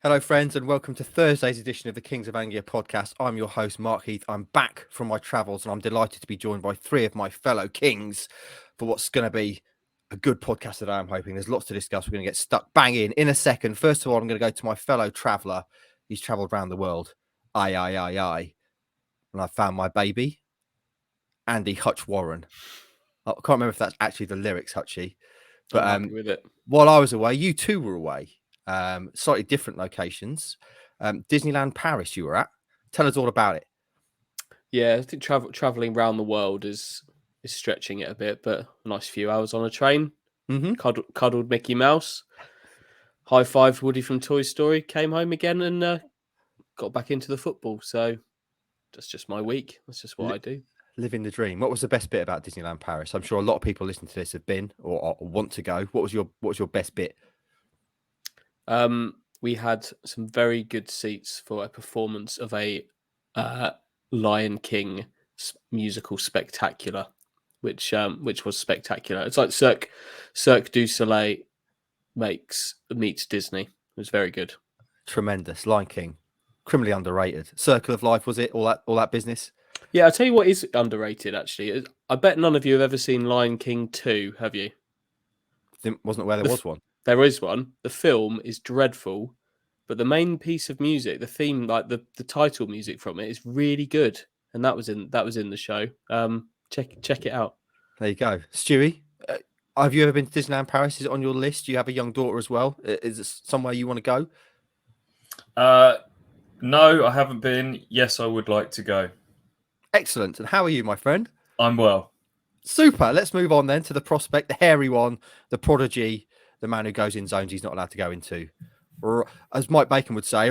Hello, friends, and welcome to Thursday's edition of the Kings of Anglia podcast. I'm your host, Mark Heath. I'm back from my travels, and I'm delighted to be joined by three of my fellow Kings for what's going to be a good podcast today, I'm hoping. There's lots to discuss. We're going to get stuck bang in a second. First of all, I'm going to go to my fellow traveller. He's travelled around the world. Aye. And I found my baby, Andy Hutch Warren. I can't remember if that's actually the lyrics, Hutchie. But I'm happy with it. While I was away, you two were away. Slightly different locations. Disneyland Paris you were at. Tell us all about it. Yeah, I think traveling around the world is stretching it a bit, but a nice few hours on a train. Mm-hmm. Cuddled Mickey Mouse. High-fived Woody from Toy Story. Came home again and got back into the football. So that's just my week. That's just what I do. Living the dream. What was the best bit about Disneyland Paris? I'm sure a lot of people listening to this have been or want to go. What was your best bit? We had some very good seats for a performance of a Lion King musical spectacular, which was spectacular. It's like Cirque du Soleil meets Disney. It was very good. Tremendous. Lion King, criminally underrated. Circle of Life, was it? All that business. Yeah, I'll tell you what is underrated, actually. I bet none of you have ever seen Lion King 2, have you? Wasn't aware there was one. There is one. The film is dreadful, but the main piece of music, the theme, like the title music from it, is really good. And that was in the show. Check it out. There you go. Stewie, have you ever been to Disneyland Paris? Is it on your list? Do you have a young daughter as well? Is it somewhere you want to go? No, I haven't been. Yes, I would like to go. Excellent. And how are you, my friend? I'm well. Super. Let's move on then to the prospect, the hairy one, the prodigy, the man who goes in zones he's not allowed to go into. As Mike Bacon would say,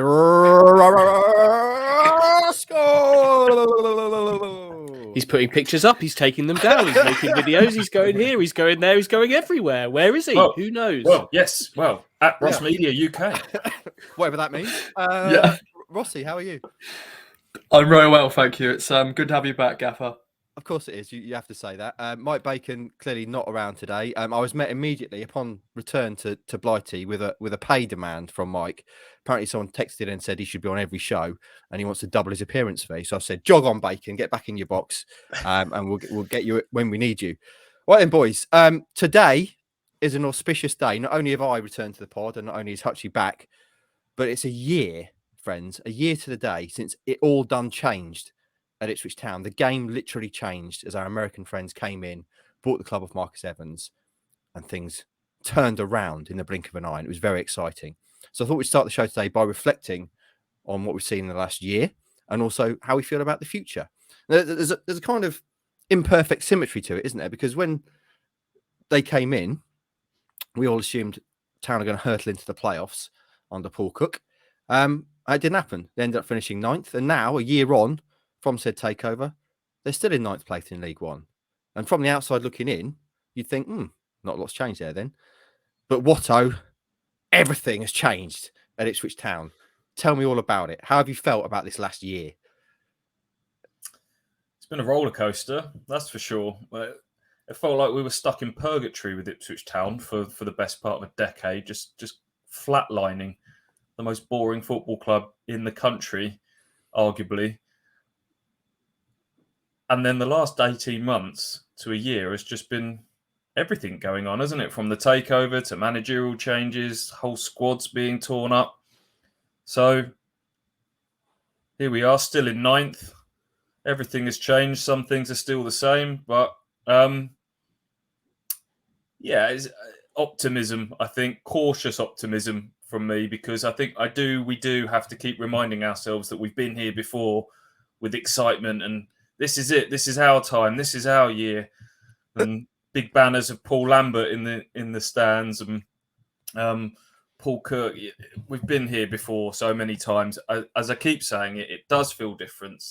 he's putting pictures up, he's taking them down, he's making videos, he's going here, he's going there, he's going everywhere. Where is he? Well, who knows? Well, yes. Well, at Ross Media UK. Whatever that means. Yeah. Rossi, how are you? I'm very well, thank you. It's good to have you back, Gaffer. Of course it is. You have to say that. Mike Bacon clearly not around today. I was met immediately upon return to Blighty with a pay demand from Mike. Apparently someone texted and said he should be on every show and he wants to double his appearance fee. So I said, jog on, Bacon, get back in your box and we'll get you when we need you. Right then, boys. Today is an auspicious day. Not only have I returned to the pod and not only is Hutchie back, but it's a year, friends, a year to the day since it all done changed at Ipswich Town. The game literally changed as our American friends came in, bought the club of Marcus Evans, and things turned around in the blink of an eye. And it was very exciting. So I thought we'd start the show today by reflecting on what we've seen in the last year and also how we feel about the future. There's a kind of imperfect symmetry to it, isn't there? Because when they came in, we all assumed Town are going to hurtle into the playoffs under Paul Cook. It didn't happen. They ended up finishing 9th. And now, a year on from said takeover, they're still in 9th place in League One. And from the outside looking in, you'd think, not a lot's changed there then. But Watto, everything has changed at Ipswich Town. Tell me all about it. How have you felt about this last year? It's been a roller coaster, that's for sure. It felt like we were stuck in purgatory with Ipswich Town for the best part of a decade, just flatlining the most boring football club in the country, arguably. And then the last 18 months to a year has just been everything going on, hasn't it? From the takeover to managerial changes, whole squads being torn up. So here we are, still in 9th. Everything has changed. Some things are still the same, but it's optimism, I think, cautious optimism from me, because I think we do have to keep reminding ourselves that we've been here before with excitement and this is it. This is our time. This is our year. And big banners of Paul Lambert in the stands and Paul Kirk. We've been here before so many times. As I keep saying it does feel different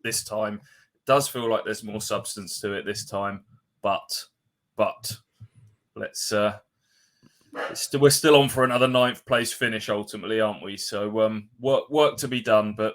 this time. It does feel like there's more substance to it this time. But let's. We're still on for another 9th place finish ultimately, aren't we? So work to be done, but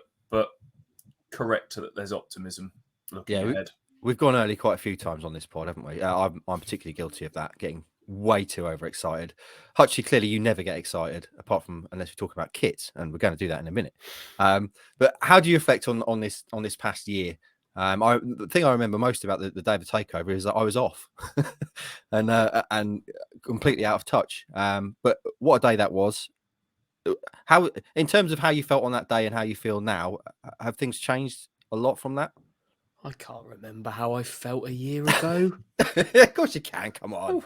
correct that there's optimism. Looking ahead. We've gone early quite a few times on this pod, haven't we? I'm particularly guilty of that, getting way too overexcited. Hutchie, clearly you never get excited, apart from unless we talk about kits, and we're going to do that in a minute. But how do you reflect on this past year? The thing I remember most about the day of the takeover is that I was off and completely out of touch. But what a day that was! How, in terms of how you felt on that day and how you feel now, have things changed a lot from that? I can't remember how I felt a year ago. Of course you can. Come on. Oh,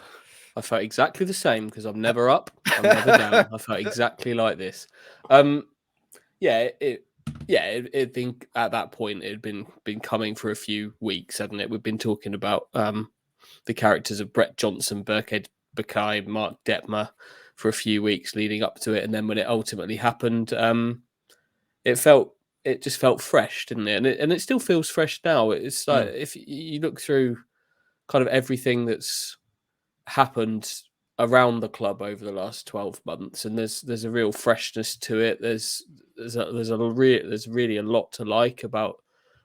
I felt exactly the same because I'm never up, I'm never down. I felt exactly like this. It'd been at that point. It had been coming for a few weeks, hadn't it? We've been talking about the characters of Brett Johnson, Birkhead Buckeye, Mark Detmer for a few weeks leading up to it, and then when it ultimately happened, it just felt fresh, didn't it? And it still feels fresh now. It's like if you look through kind of everything that's happened around the club over the last 12 months, and there's a real freshness to it. There's really a lot to like about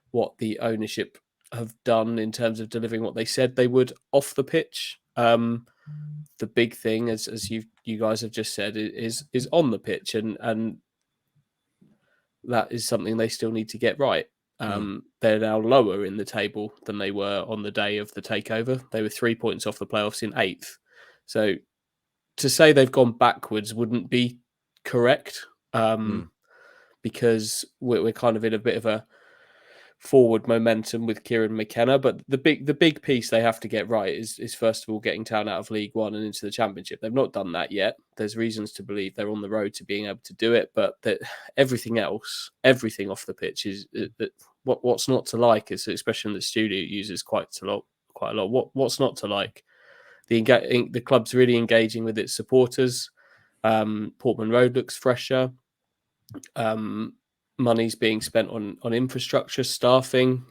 what the ownership have done in terms of delivering what they said they would off the pitch. The big thing, as you guys have just said, is on the pitch, and that is something they still need to get right. They're now lower in the table than they were on the day of the takeover. They were 3 points off the playoffs in 8th. So to say they've gone backwards wouldn't be correct, because we're kind of in a bit of a forward momentum with Kieran McKenna. But the big piece they have to get right is first of all getting Town out of League One and into the Championship. They've not done that yet. There's reasons to believe they're on the road to being able to do it, but that everything else, everything off the pitch is what's not to like. Is an expression that Stuart uses quite a lot. What's not to like? The club's really engaging with its supporters. Portman Road looks fresher. Money's being spent on infrastructure, staffing.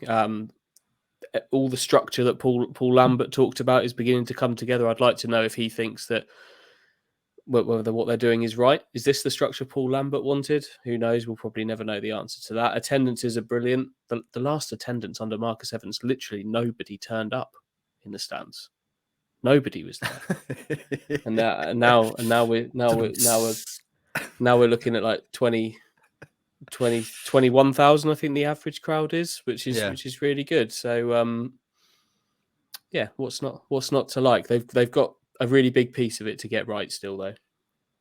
All the structure that Paul Lambert talked about is beginning to come together. I'd like to know if he thinks that whether what they're doing is right. Is this the structure Paul Lambert wanted? Who knows? We'll probably never know the answer to that. Attendances are brilliant. The last attendance under Marcus Evans, literally nobody turned up in the stands. Nobody was there. and now we're looking at like 21,000, I think the average crowd is, which is really good. So what's not to like? They've got a really big piece of it to get right still, though.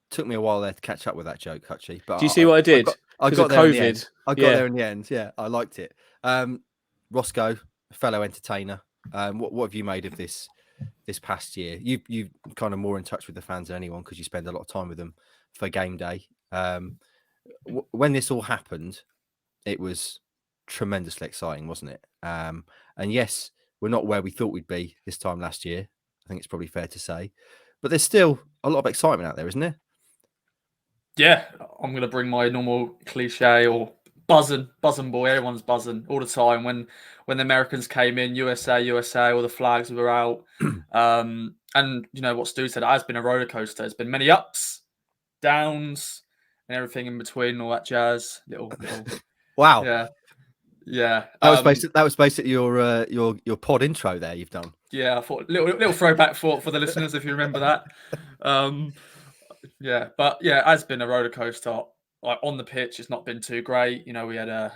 Took me a while there to catch up with that joke, Hutchie. But do you see what I did? I got there in the end. I got there in the end. Yeah, I liked it. Roscoe, fellow entertainer. What have you made of this past year? You kind of more in touch with the fans than anyone because you spend a lot of time with them for game day. When this all happened, it was tremendously exciting, wasn't it? And yes, we're not where we thought we'd be this time last year. I think it's probably fair to say, but there's still a lot of excitement out there, isn't there? Yeah, I'm going to bring my normal cliche or buzzing boy. Everyone's buzzing all the time. When the Americans came in, USA, all the flags were out. And you know what Stu said, it has been a roller coaster. There's been many ups, downs, and everything in between, all that jazz. Little Wow. Yeah. That was basically your pod intro there you've done. Yeah, I thought little throwback for the listeners if you remember that. It has been a roller coaster. Like on the pitch, it's not been too great. You know, we had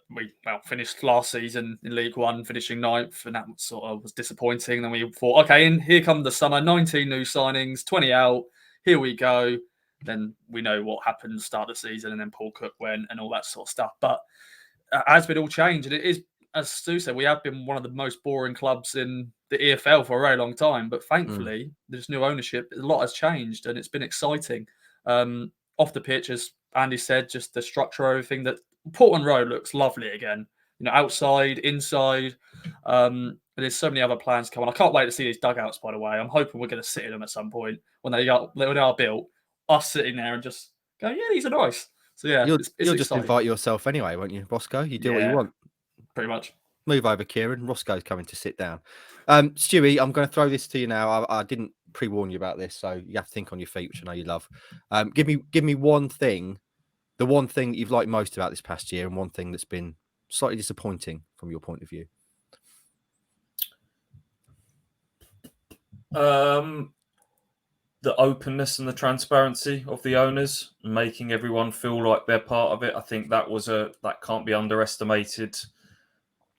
we finished last season in League One, finishing 9th, and that sort of was disappointing. Then we thought, okay, and here come the summer, 19 new signings, 20 out. Here we go. Then we know what happened start of the season, and then Paul Cook went and all that sort of stuff. But it has been all changed, and it is, as Stu said, we have been one of the most boring clubs in the EFL for a very long time. But thankfully, there's new ownership. A lot has changed, and it's been exciting. Off the pitch, as Andy said, just the structure, everything. That Portman Road looks lovely again. You know, outside, inside. And there's so many other plans coming. I can't wait to see these dugouts. By the way, I'm hoping we're going to sit in them at some point when they are built. Us sitting there and just go, yeah, these are nice. So yeah, you'll it's just exciting. invite yourself anyway, won't you, Roscoe? You do what you want. Pretty much. Move over, Kieran. Roscoe's coming to sit down. Stewie, I'm going to throw this to you now. I didn't pre-warn you about this, so you have to think on your feet, which I know you love. Give me one thing, the one thing that you've liked most about this past year, and one thing that's been slightly disappointing from your point of view. The openness and the transparency of the owners, making everyone feel like they're part of it. I think that can't be underestimated.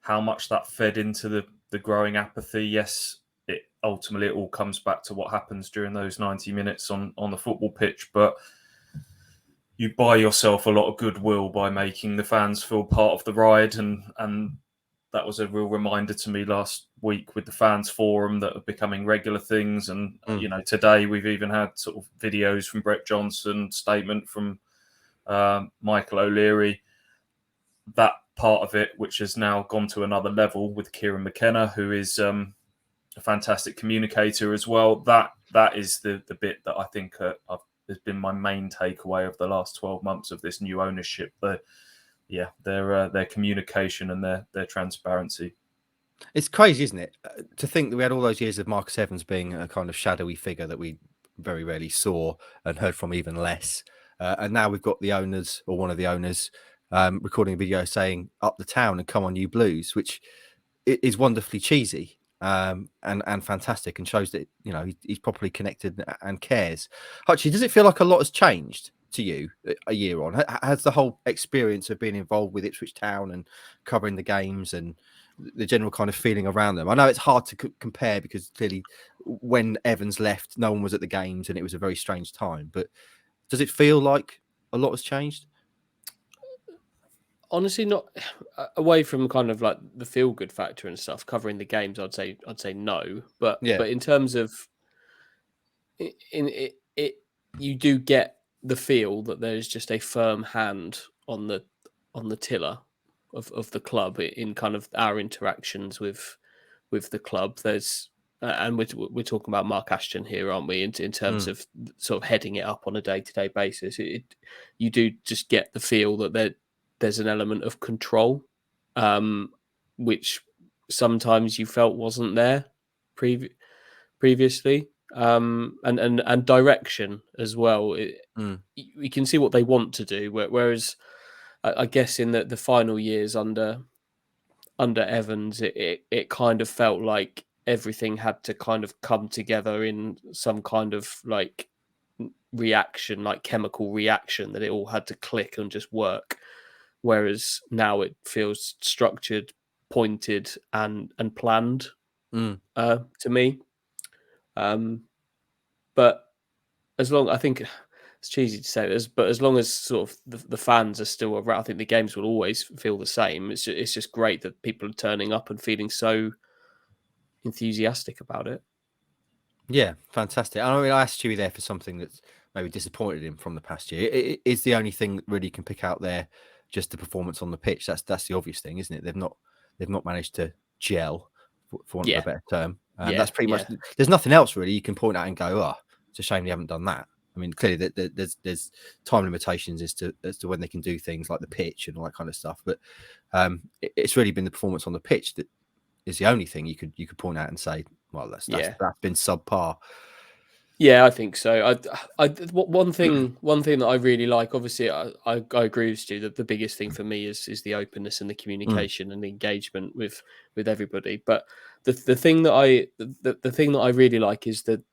How much that fed into the growing apathy. Yes, it ultimately all comes back to what happens during those 90 minutes on the football pitch, but you buy yourself a lot of goodwill by making the fans feel part of the ride, and that was a real reminder to me last week with the fans forum that are becoming regular things. And today we've even had sort of videos from Brett Johnson, statement from Michael O'Leary. That part of it, which has now gone to another level with Kieran McKenna, who is a fantastic communicator as well. That is the bit that I think has been my main takeaway of the last 12 months of this new ownership. Their communication and their transparency. It's crazy, isn't it, to think that we had all those years of Marcus Evans being a kind of shadowy figure that we very rarely saw and heard from even less. And now we've got the owners, or one of the owners, recording a video saying "Up the town and come on, you Blues," which is wonderfully cheesy and fantastic, and shows that he's properly connected and cares. Hutchie, does it feel like a lot has changed to you a year on? Has the whole experience of being involved with Ipswich Town and covering the games and the general kind of feeling around them? I know it's hard to compare because clearly when Evans left, no one was at the games and it was a very strange time. But does it feel like a lot has changed? Honestly, not away from kind of like the feel good factor and stuff. Covering the games, I'd say no. But in terms of it, you do get the feel that there's just a firm hand on the tiller of the club in kind of our interactions with the club. There's and we're talking about Mark Ashton here, aren't we? In terms of sort of heading it up on a day-to-day basis, you do just get the feel that there's an element of control, which sometimes you felt wasn't there previously, and direction as well. We can see what they want to do, whereas I guess in the final years under Evans, it kind of felt like everything had to kind of come together in some kind of like reaction, like chemical reaction, that it all had to click and just work. Whereas now it feels structured, pointed, and planned to me. But I think it's cheesy to say this, but as long as sort of the fans are still around, I think the games will always feel the same. It's just great that people are turning up and feeling so enthusiastic about it. Yeah, fantastic. I mean, I asked Stewie there for something that's maybe disappointed him from the past year. It is the only thing that really you can pick out there, just the performance on the pitch. That's the obvious thing, isn't it? They've not managed to gel, for want of a better term. That's pretty much. There's nothing else really you can point out and go, "Oh, it's a shame they haven't done that." I mean, clearly there's time limitations as to when they can do things like the pitch and all that kind of stuff. But it's really been the performance on the pitch that is the only thing you could point out and say, well, that's been subpar. Yeah, I think so. One thing that I really like, obviously, I agree with you that the biggest thing for me is the openness and the communication and the engagement with everybody. But the thing that I really like is that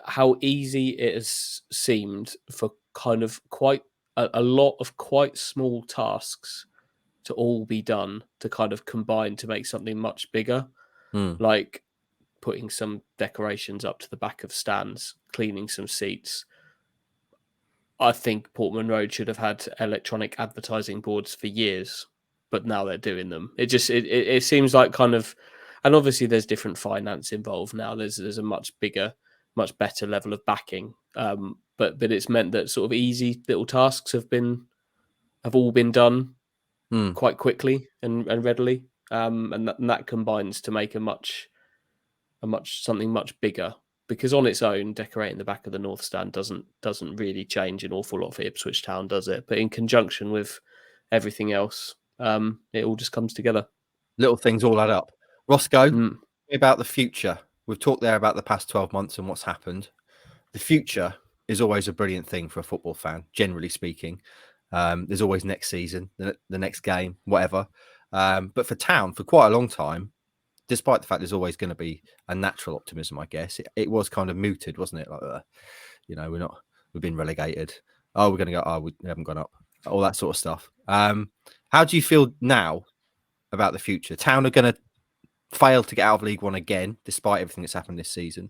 how easy it has seemed for kind of quite a lot of quite small tasks to all be done to kind of combine to make something much bigger, like putting some decorations up to the back of stands, cleaning some seats. I think Portman Road should have had electronic advertising boards for years, but now they're doing them. It seems like kind of, and obviously there's different finance involved now. There's a much bigger, much better level of backing. But it's meant that sort of easy little tasks have all been done quite quickly and readily. And that combines to make something much bigger, because on its own, decorating the back of the North Stand doesn't really change an awful lot for Ipswich Town, does it? But in conjunction with everything else, it all just comes together. Little things all add up. Roscoe, about the future. We've talked there about the past 12 months and what's happened. The future is always a brilliant thing for a football fan, generally speaking. There's always next season, the next game, whatever. But for Town, for quite a long time, despite the fact there's always going to be a natural optimism, I guess it was kind of mooted, wasn't it? Like, we've been relegated. Oh, we're going to go. Oh, we haven't gone up. All that sort of stuff. How do you feel now about the future? Town are going to fail to get out of League One again, despite everything that's happened this season,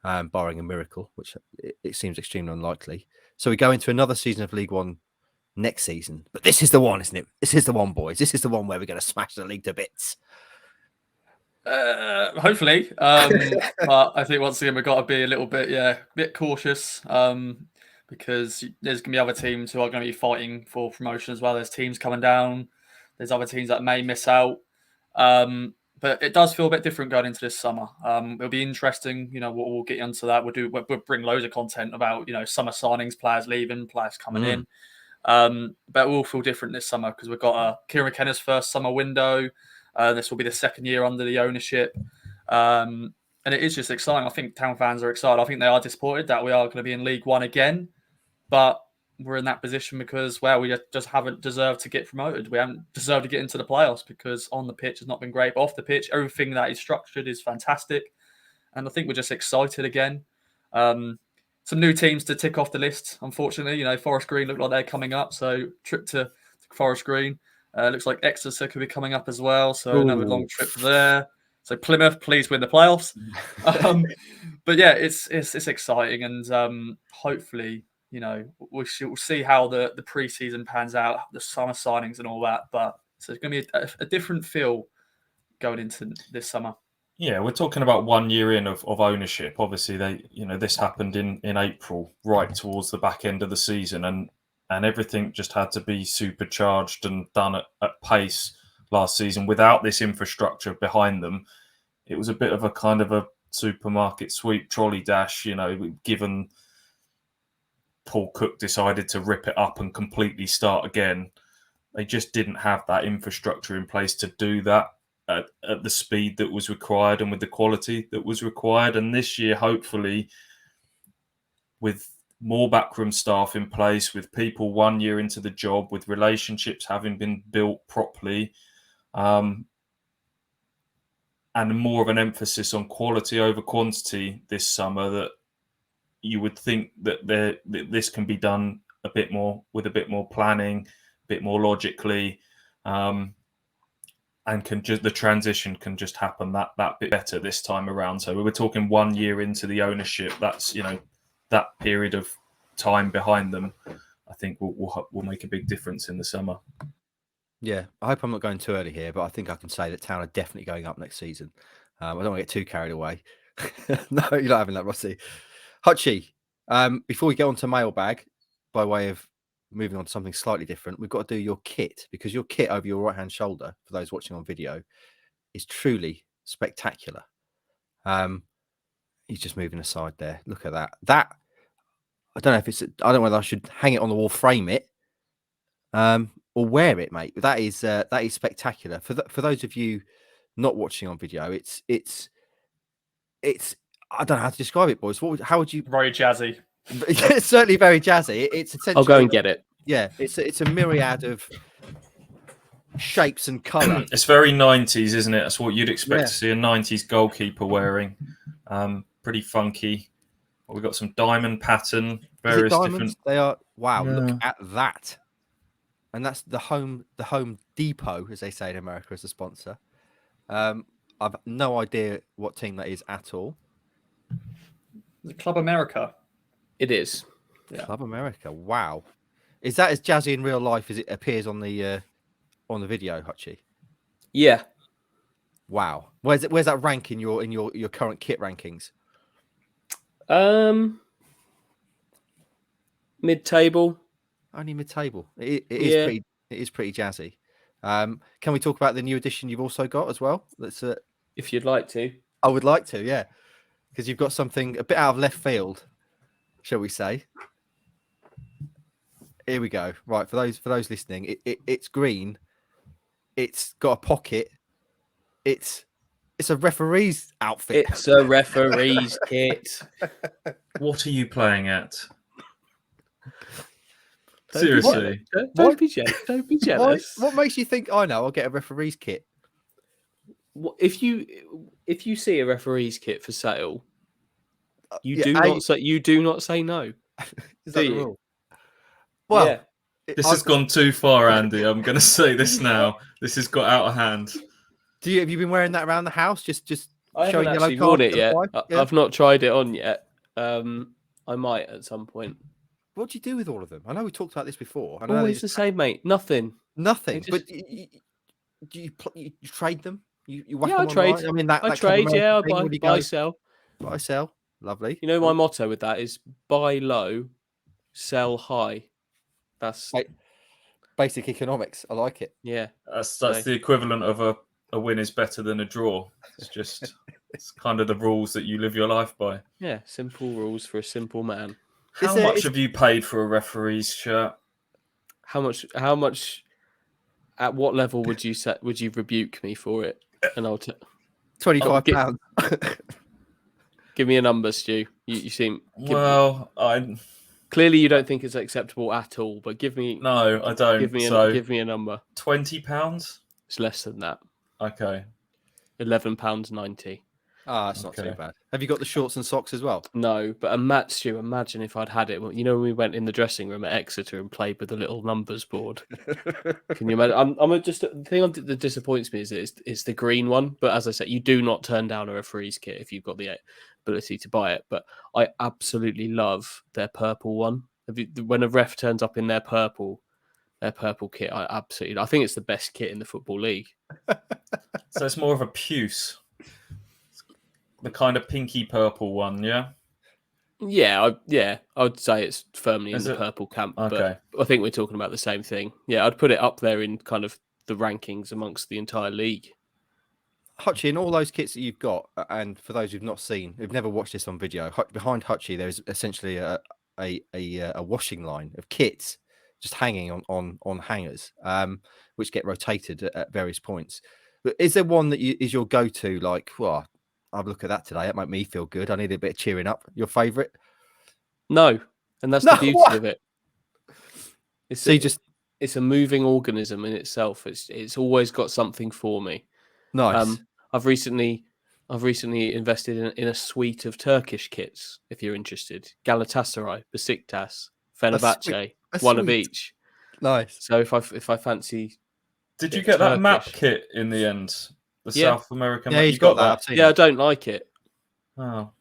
barring a miracle, which it seems extremely unlikely. So we go into another season of League One next season. But this is the one, isn't it? This is the one, boys. This is the one where we're going to smash the league to bits. Hopefully. But I think once again, we've got to be a little bit cautious because there's going to be other teams who are going to be fighting for promotion as well. There's teams coming down. There's other teams that may miss out. But it does feel a bit different going into this summer. It'll be interesting. We'll get into that. We'll bring loads of content about, summer signings, players leaving, players coming in. But it will feel different this summer because we've got Kieran McKenna's first summer window. This will be the second year under the ownership. And it is just exciting. I think Town fans are excited. I think they are disappointed that we are going to be in League One again. But we're in that position because, we just haven't deserved to get promoted. We haven't deserved to get into the playoffs because on the pitch has not been great. But off the pitch, everything that is structured is fantastic. And I think we're just excited again. Some new teams to tick off the list, unfortunately. Forest Green look like they're coming up. So trip to Forest Green. Looks like Exeter could be coming up as well. So another long trip there. So Plymouth, please win the playoffs. But yeah, it's exciting. And hopefully, we'll see how the pre-season pans out, the summer signings and all that. But so it's going to be a different feel going into this summer. Yeah, we're talking about 1 year in of ownership. Obviously, this happened in April, right towards the back end of the season, and everything just had to be supercharged and done at pace last season without this infrastructure behind them. It was a bit of a kind of a supermarket sweep trolley dash, given Paul Cook decided to rip it up and completely start again. They just didn't have that infrastructure in place to do that at the speed that was required and with the quality that was required. And this year, hopefully, with more backroom staff in place, with people 1 year into the job, with relationships having been built properly, and more of an emphasis on quality over quantity this summer, that you would think that this can be done a bit more with a bit more planning, a bit more logically, and the transition can just happen that bit better this time around. So we were talking 1 year into the ownership. That's that period of time behind them, I think will make a big difference in the summer. Yeah, I hope I'm not going too early here, but I think I can say that Town are definitely going up next season. I don't want to get too carried away. No, you're not having that, Rossi. Hutchie, before we get on to mailbag, by way of moving on to something slightly different, we've got to do your kit, because your kit over your right-hand shoulder, for those watching on video, is truly spectacular. He's just moving aside there. Look at that. I don't know whether I should hang it on the wall, frame it, or wear it, mate. That is spectacular. For those of you not watching on video, it's I don't know how to describe it, boys. How would you? Very jazzy. It's certainly very jazzy. It's essentially. I'll go and get it. Yeah, it's a myriad of shapes and colour. It's very 90s, isn't it? That's what you'd expect to see a 90s goalkeeper wearing. Pretty funky. We've got some diamond pattern, various different. They are. Wow! Yeah. Look at that. And that's the Home Depot, as they say in America, as a sponsor. I've no idea what team that is at all. The Club America. It is. Yeah. Club America. Wow. Is that as jazzy in real life as it appears on the video, Hutchie? Yeah. Wow. Where's that rank in your current kit rankings? Mid-table. Only mid-table. It is pretty jazzy. Can we talk about the new edition you've also got as well? Let's. If you'd like to. I would like to, yeah, because you've got something a bit out of left field, shall we say? Here we go. Right, for those listening, it's green. It's got a pocket. It's a referee's outfit. It's a referee's kit. What are you playing at? Seriously. Don't be jealous. Don't be jealous. What makes you think, I know, I'll get a referee's kit? if you see a referee's kit for sale, you yeah, do not say no. Is that do the you? rule? Well, Yeah. This has gone too far, Andy. I'm going to say this now. This has got out of hand. Have you been wearing that around the house? Just I showing haven't yellow actually card worn it to the yet. wife? Yeah. I've not tried it on yet. I might at some point. What do you do with all of them? I know we talked about this before. I know Always the same, mate. Nothing. nothing. They But do you trade them? You whack Yeah, them I trade. online? I mean that I that Club trade. Yeah, I America thing, buy, would you buy, go, sell. buy, sell? Lovely. You know, my motto with that is buy low, sell high. That's Basic economics. I like it. yeah. That's So- the equivalent of a win is better than a draw. It's just it's kind of the rules that you live your life by. Yeah, simple rules for a simple man. How much have you paid for a referee's shirt? How much? At what level would you rebuke me for it? And I'll £25. give me a number, Stu. You seem I clearly you don't think it's acceptable at all. But give me no, I don't. give me so give me a number. £20. It's less than that. Okay. £11.90. It's not too Okay. bad. Have you got the shorts and socks as well? No, but Stu, imagine if I'd had it. You know, when we went in the dressing room at Exeter and played with the little numbers board. Can you imagine? The thing that disappoints me is it's the green one. But as I said, you do not turn down a referee's kit if you've got the ability to buy it. But I absolutely love their purple one. When a ref turns up in their purple kit, I think it's the best kit in the Football League. So it's more of a puce. The kind of pinky purple one, yeah? Yeah, I would say it's firmly in the purple camp. Okay. But I think we're talking about the same thing. Yeah, I'd put it up there in kind of the rankings amongst the entire league. Hutchie, in all those kits that you've got, and for those who've not seen, who've never watched this on video, behind Hutchie there is essentially a washing line of kits just hanging on hangers, which get rotated at various points. But is there one that is your go-to? Like, well, I'll look at that today. That might me feel good. I need a bit of cheering up. Your favourite? No, and that's the beauty of it. It's a moving organism in itself. It's always got something for me. Nice. I've recently invested in a suite of Turkish kits. If you're interested, Galatasaray, Besiktas, Fenerbahce, one of each. Nice. So if I fancy, did you get that map kit in the end? The South American map? Yeah, he's got that. Yeah, I don't like it. Oh,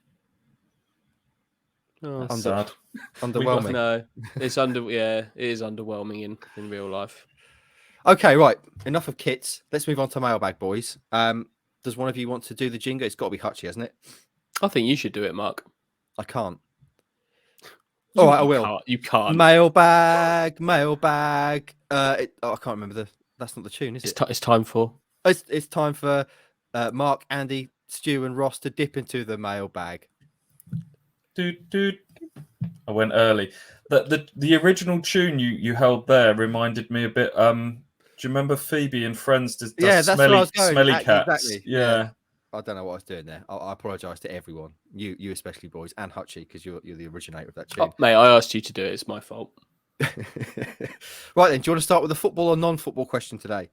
sad. Underwhelming. No, it is underwhelming in real life. Okay, right. Enough of kits. Let's move on to mailbag, boys. Does one of you want to do the jingle? It's got to be Hutchie, hasn't it? I think you should do it, Mark. I can't. All right, I will. You can't. Mailbag. I can't remember that's not the tune, is it? It's time for. It's time for Mark, Andy, Stu, and Ross to dip into the mailbag. Dude. I went early. The original tune you held there reminded me a bit. Do you remember Phoebe and Friends? Does that's smelly, where I was going. smelly cats. Exactly. Yeah. I don't know what I was doing there. I apologise to everyone, you especially, boys, and Hutchie, because you're the originator of that tune. Oh, mate, I asked you to do it. It's my fault. Right then, do you want to start with a football or non-football question today?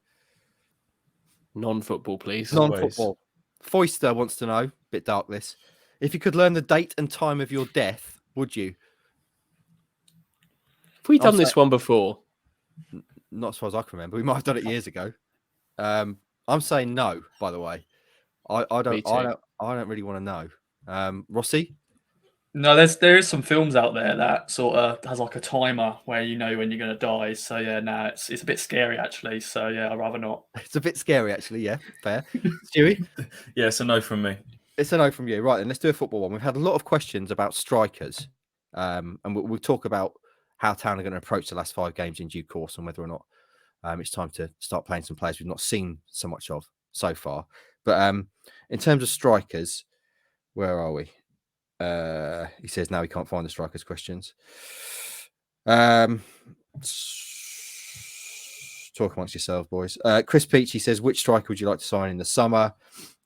Non-football, please. Non-football. Foister wants to know, bit dark this, if you could learn the date and time of your death, would you? Have we done this one before? Not as far as I can remember. We might have done it years ago. I'm saying no, by the way. I don't really want to know. Rossi? No, there is some films out there that sort of has like a timer where you know when you're going to die. So yeah, it's a bit scary actually. So yeah, I'd rather not. It's a bit scary actually. Yeah, fair. Stewie? Yeah, it's a no from me. It's a no from you. Right then, let's do a football one. We've had a lot of questions about strikers, and we'll talk about how Town are going to approach the last 5 games in due course and whether or not it's time to start playing some players we've not seen so much of so far. But in terms of strikers, where are we? He says now he can't find the strikers questions. Talk amongst yourselves, boys. Chris Peachy says, which striker would you like to sign in the summer?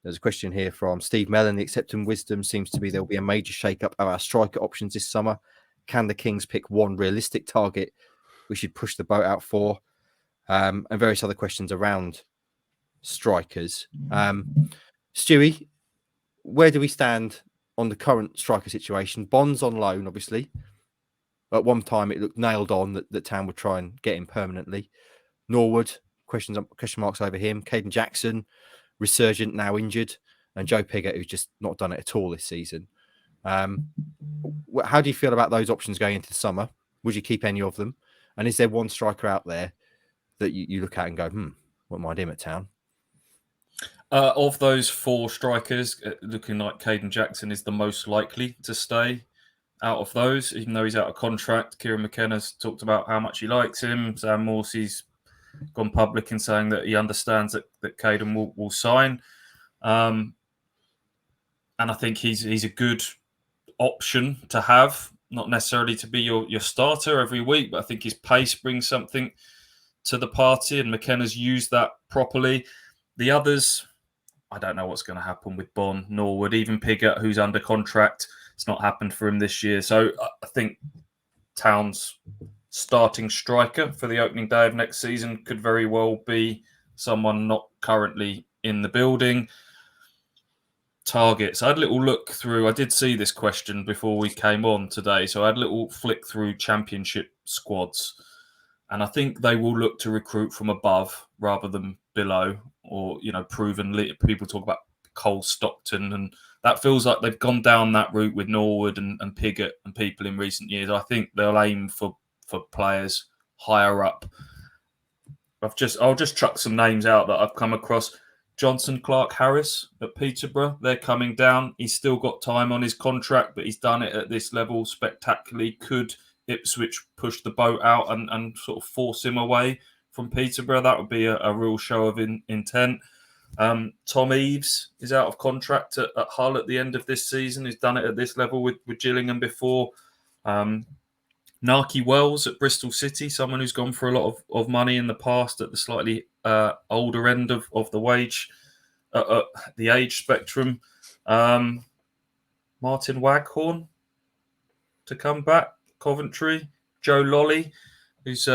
There's a question here from Steve Mellon. The accepting wisdom seems to be there will be a major shake-up of our striker options this summer. Can the Kings pick one realistic target we should push the boat out for? And various other questions around strikers. Stewie, where do we stand on the current striker situation? Bond's on loan, obviously. At one time, it looked nailed on that Town would try and get him permanently. Norwood, question marks over him. Caden Jackson, resurgent, now injured. And Joe Pigott, who's just not done it at all this season. How do you feel about those options going into the summer? Would you keep any of them? And is there one striker out there that you look at and go, wouldn't mind him at Town? Of those 4 strikers, looking like Caden Jackson is the most likely to stay out of those, even though he's out of contract. Kieran McKenna's talked about how much he likes him. Sam Morsey's gone public in saying that he understands that Caden will sign. And I think he's a good option to have, not necessarily to be your starter every week, but I think his pace brings something to the party, and McKenna's used that properly. The others, I don't know what's going to happen with Bond, Norwood, even Pigott, who's under contract. It's not happened for him this year. So I think Town's starting striker for the opening day of next season could very well be someone not currently in the building. Targets. I had a little look through. I did see this question before we came on today. So I had a little flick through championship squads. And I think they will look to recruit from above rather than below, or, proven. People talk about Cole Stockton, and that feels like they've gone down that route with Norwood and Pigott and people in recent years. I think they'll aim for players higher up. I'll just chuck some names out that I've come across. Johnson Clark Harris at Peterborough, they're coming down. He's still got time on his contract, but he's done it at this level spectacularly. Could Ipswich push the boat out and sort of force him away from Peterborough? That would be a real show of intent. Tom Eaves is out of contract at Hull at the end of this season. He's done it at this level with Gillingham before. Narky Wells at Bristol City, someone who's gone for a lot of money in the past at the slightly older end of the wage, the age spectrum. Martin Waghorn to come back, Coventry. Joe Lolly, who's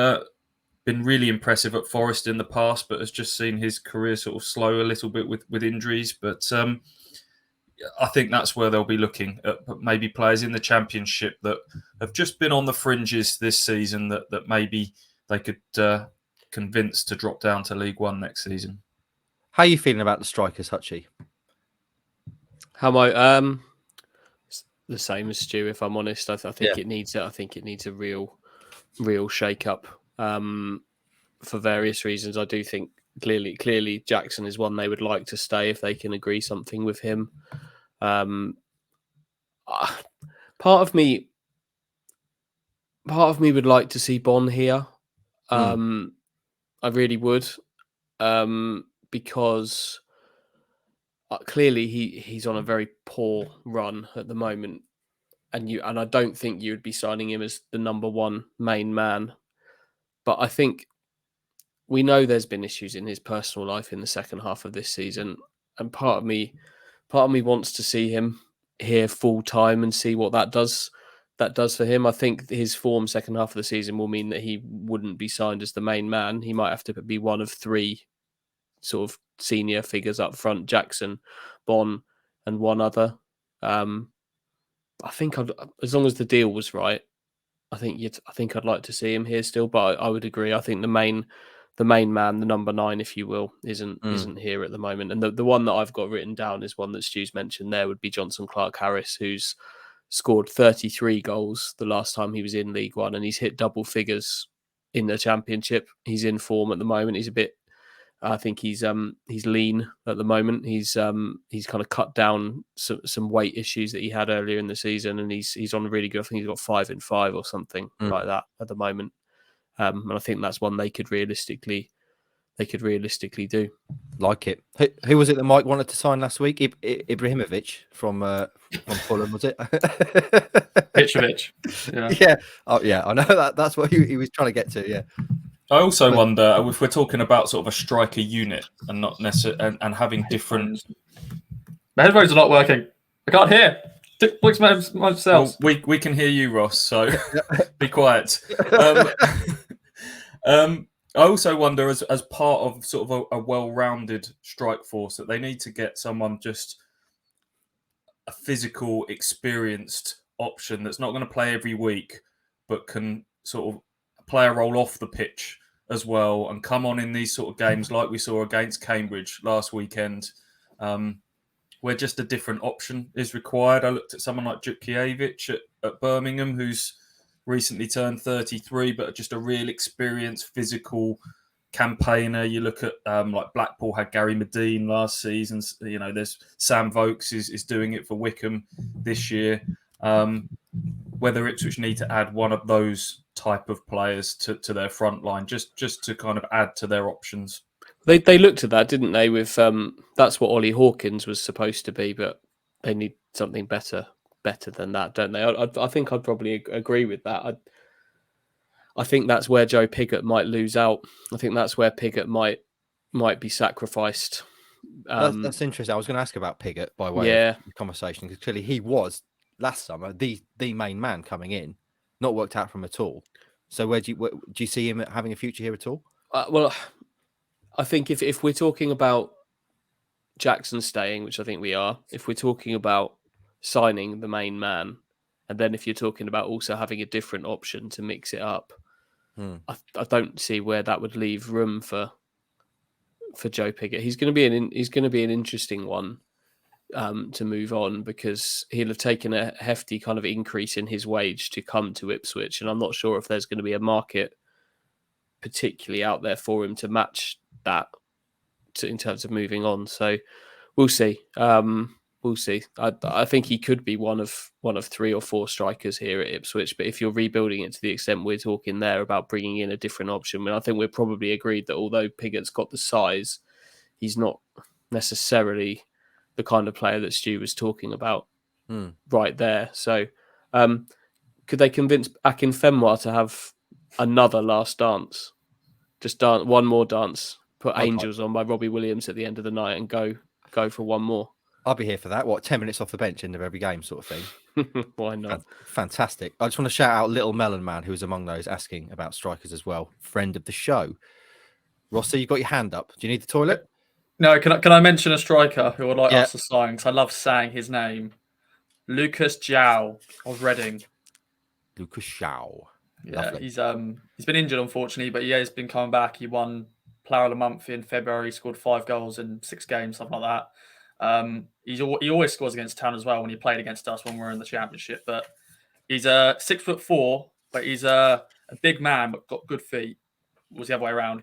been really impressive at Forest in the past, but has just seen his career sort of slow a little bit with injuries. But I think that's where they'll be looking at maybe players in the Championship that have just been on the fringes this season that maybe they could convince to drop down to League One next season. How are you feeling about the strikers, Hutchie? How am I? The same as Stu, if I'm honest. I think it needs a real shake up for various reasons. I do think clearly Jackson is one they would like to stay if they can agree something with him. Part of me would like to see Bon here. I really would, because clearly he's on a very poor run at the moment, and I don't think you would be signing him as the number one main man. But I think we know there's been issues in his personal life in the second half of this season, and part of me wants to see him here full time and see what that does for him. I think his form second half of the season will mean that he wouldn't be signed as the main man. He might have to be one of 3 sort of senior figures up front: Jackson, Bon, and one other. I think as long as the deal was right, I think I'd like to see him here still. But I would agree. I think the main man, the number 9, if you will, isn't here at the moment. And the one that I've got written down is one that Stu's mentioned there, would be Johnson Clark Harris, who's scored 33 goals the last time he was in League One, and he's hit double figures in the Championship. He's in form at the moment. He's a bit, I think he's lean at the moment. He's kind of cut down some weight issues that he had earlier in the season, and he's on really good. I think he's got 5 in 5 or something like that at the moment. And I think that's one they could realistically do. Like it. Who was it that Mike wanted to sign last week? Ibrahimovic from Fulham, was it? Mitrovic. Yeah. Yeah. Oh, yeah. I know that's what he was trying to get to. Yeah. I also wonder if we're talking about sort of a striker unit and not necessarily and having different. My headphones are not working. I can't hear. Fix myself. Well, we can hear you, Ross. So be quiet. I also wonder, as part of sort of a well-rounded strike force, that they need to get someone just a physical, experienced option that's not going to play every week, but can sort of play a role off the pitch as well and come on in these sort of games like we saw against Cambridge last weekend, where just a different option is required. I looked at someone like Jutkiewicz at Birmingham, who's recently turned 33, but just a real experienced physical campaigner. You look at like Blackpool had Gary Medine last season. You know, there's Sam Vokes is doing it for Wickham this year. Whether Ipswich need to add one of those type of players to their front line, just to kind of add to their options. They looked at that, didn't they? With that's what Ollie Hawkins was supposed to be, but they need something better than that, don't they? I think I'd probably agree with that. I think that's where Joe Pigott might lose out. I think that's where Pigott might be sacrificed. That's interesting. I was going to ask about Pigott by way of the conversation, because clearly he was last summer the main man coming in, not worked out from at all. So where do you see him having a future here at all? Well, I think if we're talking about Jackson staying, which I think we are, if we're talking about signing the main man, and then if you're talking about also having a different option to mix it up, I don't see where that would leave room for Joe Pigott. He's going to be an interesting one to move on, because he'll have taken a hefty kind of increase in his wage to come to Ipswich, and I'm not sure if there's going to be a market particularly out there for him to match that in terms of moving on. So we'll see. We'll see. I think he could be one of 3 or 4 strikers here at Ipswich. But if you're rebuilding it to the extent we're talking there about bringing in a different option, I mean, I think we're probably agreed that although Pigott's got the size, he's not necessarily the kind of player that Stu was talking about right there. So could they convince Akinfenwa to have another last dance? Just dance one more dance, put Angels on by Robbie Williams at the end of the night and go for one more. I'll be here for that. 10 minutes off the bench end of every game sort of thing. Why not? Fantastic. I just want to shout out Little Melon Man, who was among those asking about strikers as well. Friend of the show. Rossi, you've got your hand up. Do you need the toilet? No, can I mention a striker who would like us to sign? Because I love saying his name. Lucas João of Reading. Lucas João. Yeah, Lovely. he's been injured, unfortunately, but has been coming back. He won Player of the Month in February, scored 5 goals in 6 games, something like that. He always scores against Town as well when he played against us when we were in the Championship. But he's 6'4", but he's a big man, but got good feet. Was the other way around.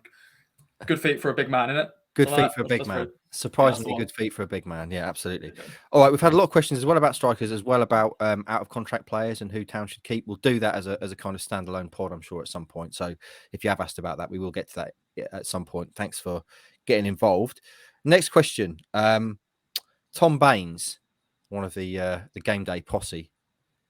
Good feet for a big man, isn't it? Good feet for a big man. Surprisingly good feet for a big man. Yeah, absolutely. All right, we've had a lot of questions as well about strikers, as well about out of contract players and who Town should keep. We'll do that as a kind of standalone pod, I'm sure, at some point. So if you have asked about that, we will get to that at some point. Thanks for getting involved. Next question. Tom Baines, one of the game day posse,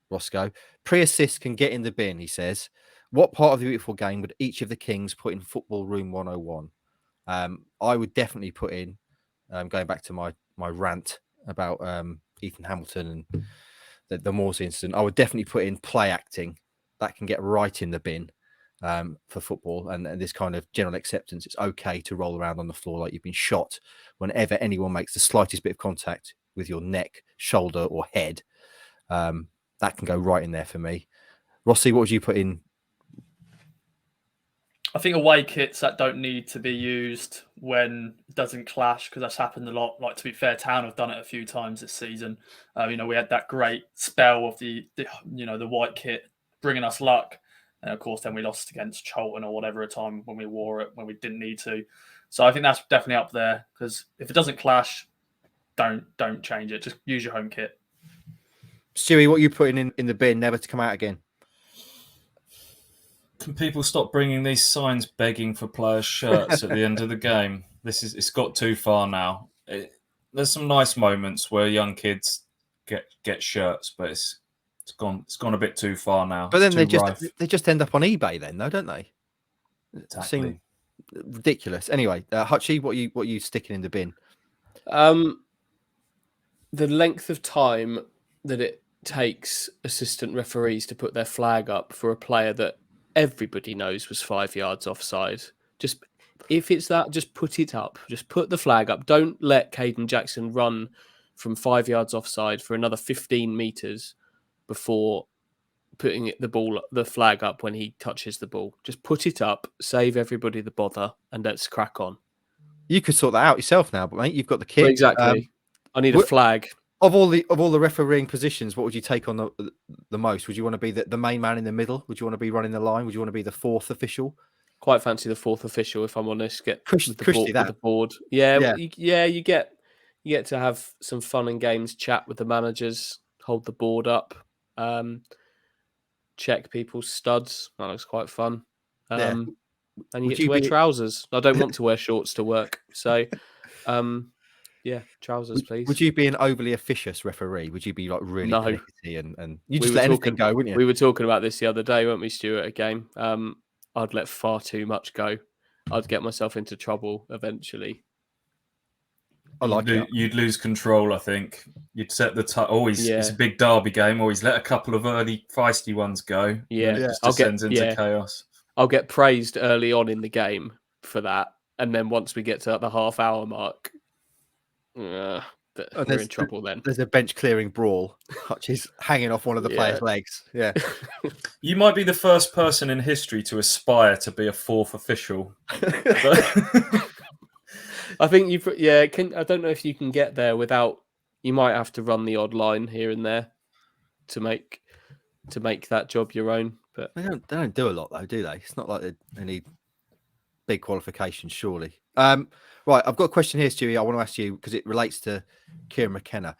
Roscoe. Pre-assist can get in the bin, he says. What part of the beautiful game would each of the Kings put in Football Room 101? I would definitely put in, going back to my rant about Heath and Hamilton and the Moors incident, I would definitely put in play acting. That can get right in the bin for football and this kind of general acceptance. It's okay to roll around on the floor like you've been shot whenever anyone makes the slightest bit of contact with your neck, shoulder or head. That can go right in there for me. Rossi, what would you put in? I think away kits that don't need to be used when it doesn't clash, because that's happened a lot. Like, to be fair, Town have done it a few times this season. We had that great spell of the white kit bringing us luck, and of course then we lost against Charlton or whatever a time when we wore it when we didn't need to. So I think that's definitely up there, because if it doesn't clash, don't change it. Just use your home kit. Stewie, what are you putting in the bin, never to come out again? Can people stop bringing these signs begging for players' shirts at the end of the game? It's got too far now. There's some nice moments where young kids get shirts, but it's gone a bit too far now. But then they just end up on eBay then, though, don't they? Exactly. Ridiculous. Anyway, Hutchie, what are you sticking in the bin? The length of time that it takes assistant referees to put their flag up for a player that everybody knows was 5 yards offside Just if it's that, just put it up. Just put the flag up. Don't let Caden Jackson run from 5 yards offside for another 15 meters before putting the flag up when he touches the ball. Just put it up, save everybody the bother, and let's crack on. You could sort that out yourself now, but mate, you've got the kit. Well, exactly. I need a flag. Of all the refereeing positions, what would you take on the most? Would you want to be the main man in the middle? Would you want to be running the line? Would you want to be the fourth official? Quite fancy the fourth official, if I'm honest. With the board. Yeah. You get to have some fun and games, chat with the managers, hold the board up, check people's studs. That looks quite fun. And you get to wear trousers. I don't want to wear shorts to work, so trousers, please. Would you be an overly officious referee? Would you be like really pernickety and you just let anything go, wouldn't you? We were talking about this the other day, weren't we, Stuart? A game. I'd let far too much go. I'd get myself into trouble eventually. You'd lose control, I think. You'd set the it's a big derby game, always let a couple of early feisty ones go. Yeah. It just descends into chaos. I'll get praised early on in the game for that. And then once we get to the half-hour mark, we're in trouble then. There's a bench clearing brawl. Hutch is hanging off one of the players' legs. Yeah. You might be the first person in history to aspire to be a fourth official. I think I don't know if you can get there without. You might have to run the odd line here and there to make that job your own. But they don't do a lot though, do they? It's not like they need big qualifications, surely. Right, I've got a question here, Stewie. I want to ask you because it relates to Kieran McKenna.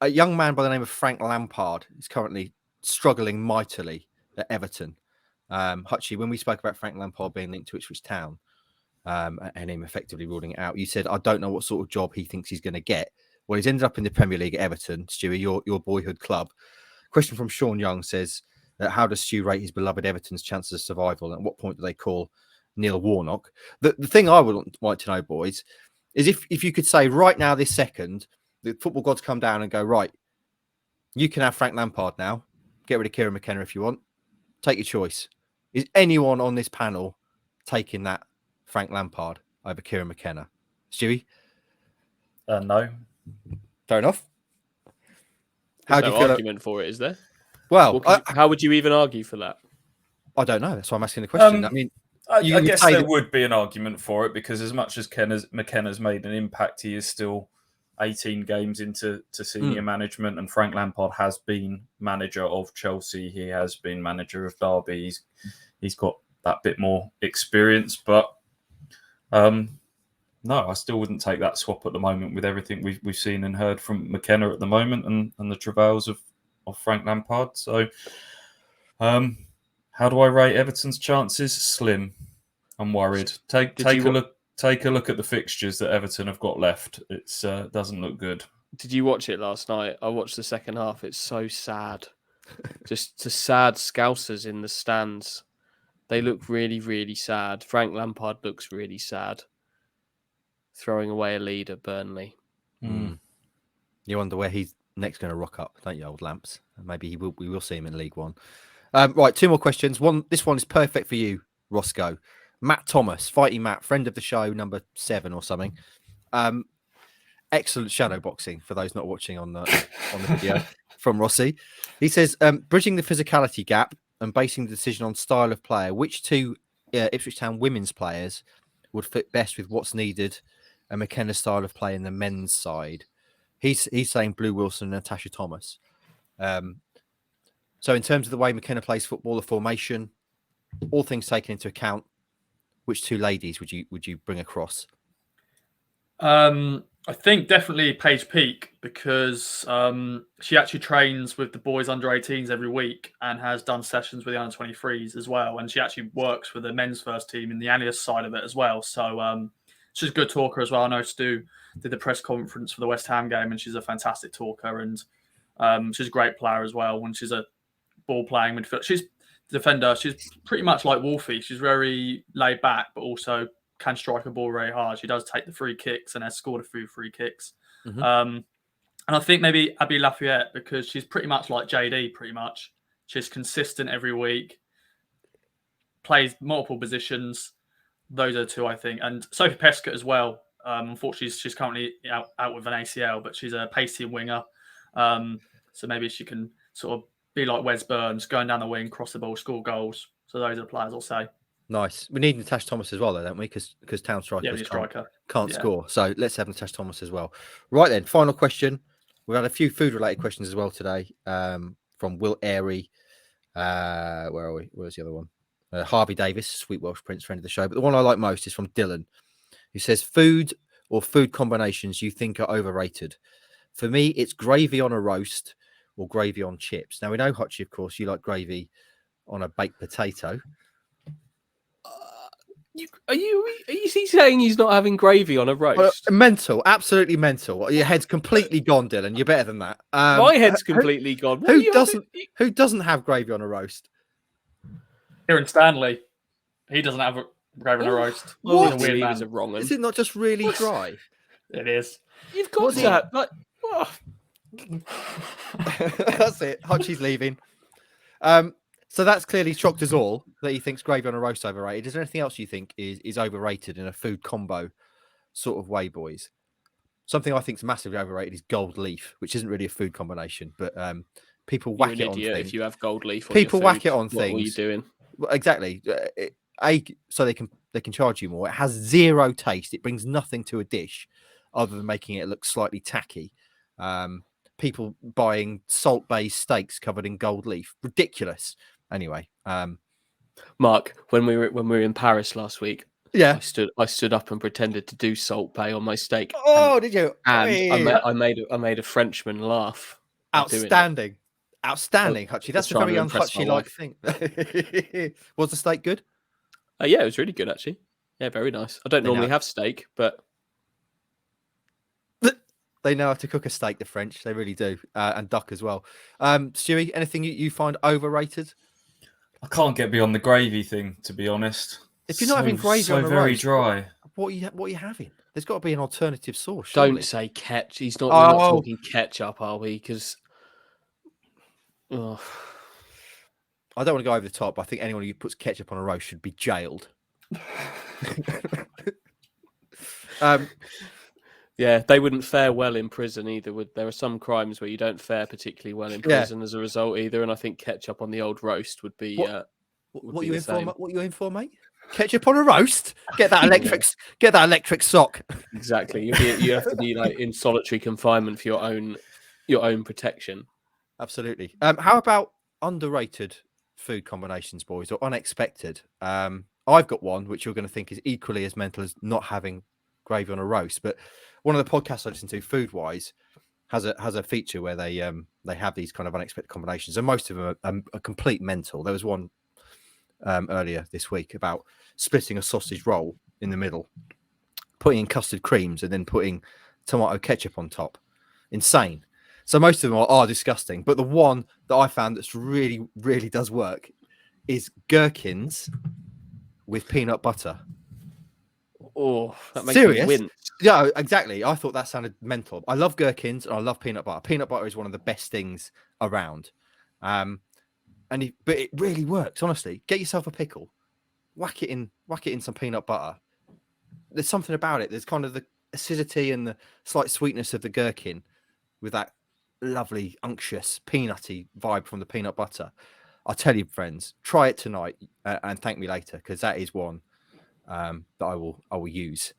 A young man by the name of Frank Lampard is currently struggling mightily at Everton. Hutchie, when we spoke about Frank Lampard being linked to Ipswich Town and him effectively ruling it out, you said, I don't know what sort of job he thinks he's going to get. Well, he's ended up in the Premier League at Everton, Stewie, your boyhood club. Question from Sean Young says, how does Stu rate his beloved Everton's chances of survival? And at what point do they call Neil Warnock? The thing I would like to know, boys, is if you could say right now, this second, the football gods come down and go, right, you can have Frank Lampard now. Get rid of Kieran McKenna if you want. Take your choice. Is anyone on this panel taking that Frank Lampard over Kieran McKenna? Stewie? No. Fair enough. There's no argument for it, is there? Well, how would you even argue for that? I don't know. That's why I'm asking the question. I mean, I guess there would be an argument for it because as much as McKenna's made an impact, he is still 18 games into senior management, and Frank Lampard has been manager of Chelsea. He has been manager of Derby. He's got that bit more experience, but no, I still wouldn't take that swap at the moment with everything we've seen and heard from McKenna at the moment and the travails of Frank Lampard. So, how do I rate Everton's chances? Slim. I'm worried. Take a look at the fixtures that Everton have got left. It's doesn't look good. Did you watch it last night? I watched the second half. It's so sad. Just sad Scousers in the stands. They look really, really sad. Frank Lampard looks really sad. Throwing away a lead at Burnley. You wonder where he's next going to rock up, don't you, old lamps? Maybe we will see him in League One. Right, two more questions. This one is perfect for you, Roscoe. Matt Thomas, Fighting Matt, friend of the show, number 7 or something. Excellent shadow boxing for those not watching on the video from Rossi. He says, bridging the physicality gap and basing the decision on style of player, which two Ipswich Town women's players would fit best with what's needed and McKenna's style of play in the men's side? He's saying Blue Wilson and Natasha Thomas. So in terms of the way McKenna plays football, the formation, all things taken into account, which two ladies would you bring across? I think definitely Paige Peake because she actually trains with the boys under 18s every week and has done sessions with the under 23s as well. And she actually works with the men's first team in the Alias side of it as well. So she's a good talker as well. I know Stu did the press conference for the West Ham game and she's a fantastic talker and she's a great player as well. When she's a ball playing midfield, she's a defender. She's pretty much like Wolfie. She's very laid back, but also can strike a ball very hard. She does take the free kicks and has scored a few free kicks. And I think maybe Abby Lafayette because she's pretty much like JD, pretty much. She's consistent every week, plays multiple positions, Those are two, I think. And Sophie Pescott as well. Unfortunately, she's currently out with an ACL, but she's a pacey winger. So maybe she can sort of be like Wes Burns, going down the wing, cross the ball, score goals. So those are the players I'll say. Nice. We need Natasha Thomas as well, though, don't we? Because Town strikers can't score. So let's have Natasha Thomas as well. Right then, final question. We've had a few food-related questions as well today from Will Airy. Where are we? Where's the other one? Harvey Davis, sweet Welsh Prince, friend of the show. But the one I like most is from Dylan, who says, food or food combinations you think are overrated. For me, it's gravy on a roast or gravy on chips. Now, we know, Hotchie, of course, you like gravy on a baked potato. Are you saying he's not having gravy on a roast? Mental, absolutely mental. Your head's completely gone, Dylan. You're better than that. My head's completely gone. Who doesn't have gravy on a roast? Kieran Stanley, he doesn't have gravy on a roast. What? He's a weird man. Is it wrong? Is it not just really dry? It is. You've got that. Like, That's it. Hotchie's leaving. So that's clearly shocked us all that he thinks gravy on a roast overrated. Is there anything else you think is overrated in a food combo sort of way, boys? Something I think is massively overrated is gold leaf, which isn't really a food combination, but people whack it on things. If you have gold leaf, people whack it on things. What are you doing? Well, exactly. So they can charge you more. It has zero taste. It brings nothing to a dish other than making it look slightly tacky. People buying salt-based steaks covered in gold leaf, ridiculous. Anyway, Mark, when we were in Paris last week, yeah, I stood up and pretended to do Salt Bay on my steak. Oh, did you? And I made a Frenchman laugh. Outstanding, Hutchie. That's a very un-Hutchie like thing. Was the steak good? Yeah, it was really good actually. Yeah, very nice. I don't normally have steak, but they know how to cook a steak. The French, they really do, and duck as well. Stewie, anything you find overrated? I can't get beyond the gravy thing, to be honest. If you're not having gravy on a very roast, dry. What are you having? There's got to be an alternative sauce. Don't surely. say ketchup. He's not. We're not talking ketchup, are we? Because I don't want to go over the top. I think anyone who puts ketchup on a roast should be jailed. Yeah, they wouldn't fare well in prison either. There are some crimes where you don't fare particularly well in prison as a result either, and I think ketchup on the old roast would be. What you in for? What you in for, mate? Ketchup on a roast? Get that electric sock. Exactly. You have to be like in solitary confinement for your own protection. Absolutely. How about underrated food combinations, boys, or unexpected? I've got one which you're going to think is equally as mental as not having gravy on a roast, but one of the podcasts I listen to, Food Wise, has a feature where they have these kind of unexpected combinations, and most of them are complete mental. There was one earlier this week about splitting a sausage roll in the middle, putting in custard creams, and then putting tomato ketchup on top. Insane. So most of them are disgusting, but the one that I found that's really, really does work is gherkins with peanut butter. Oh, that makes me wince. Yeah, exactly. I thought that sounded mental. I love gherkins and I love peanut butter. Peanut butter is one of the best things around. But it really works, honestly. Get yourself a pickle, whack it in some peanut butter. There's something about it. There's kind of the acidity and the slight sweetness of the gherkin with that lovely, unctuous, peanutty vibe from the peanut butter. I'll tell you, friends, try it tonight and thank me later, because that is one that I will use.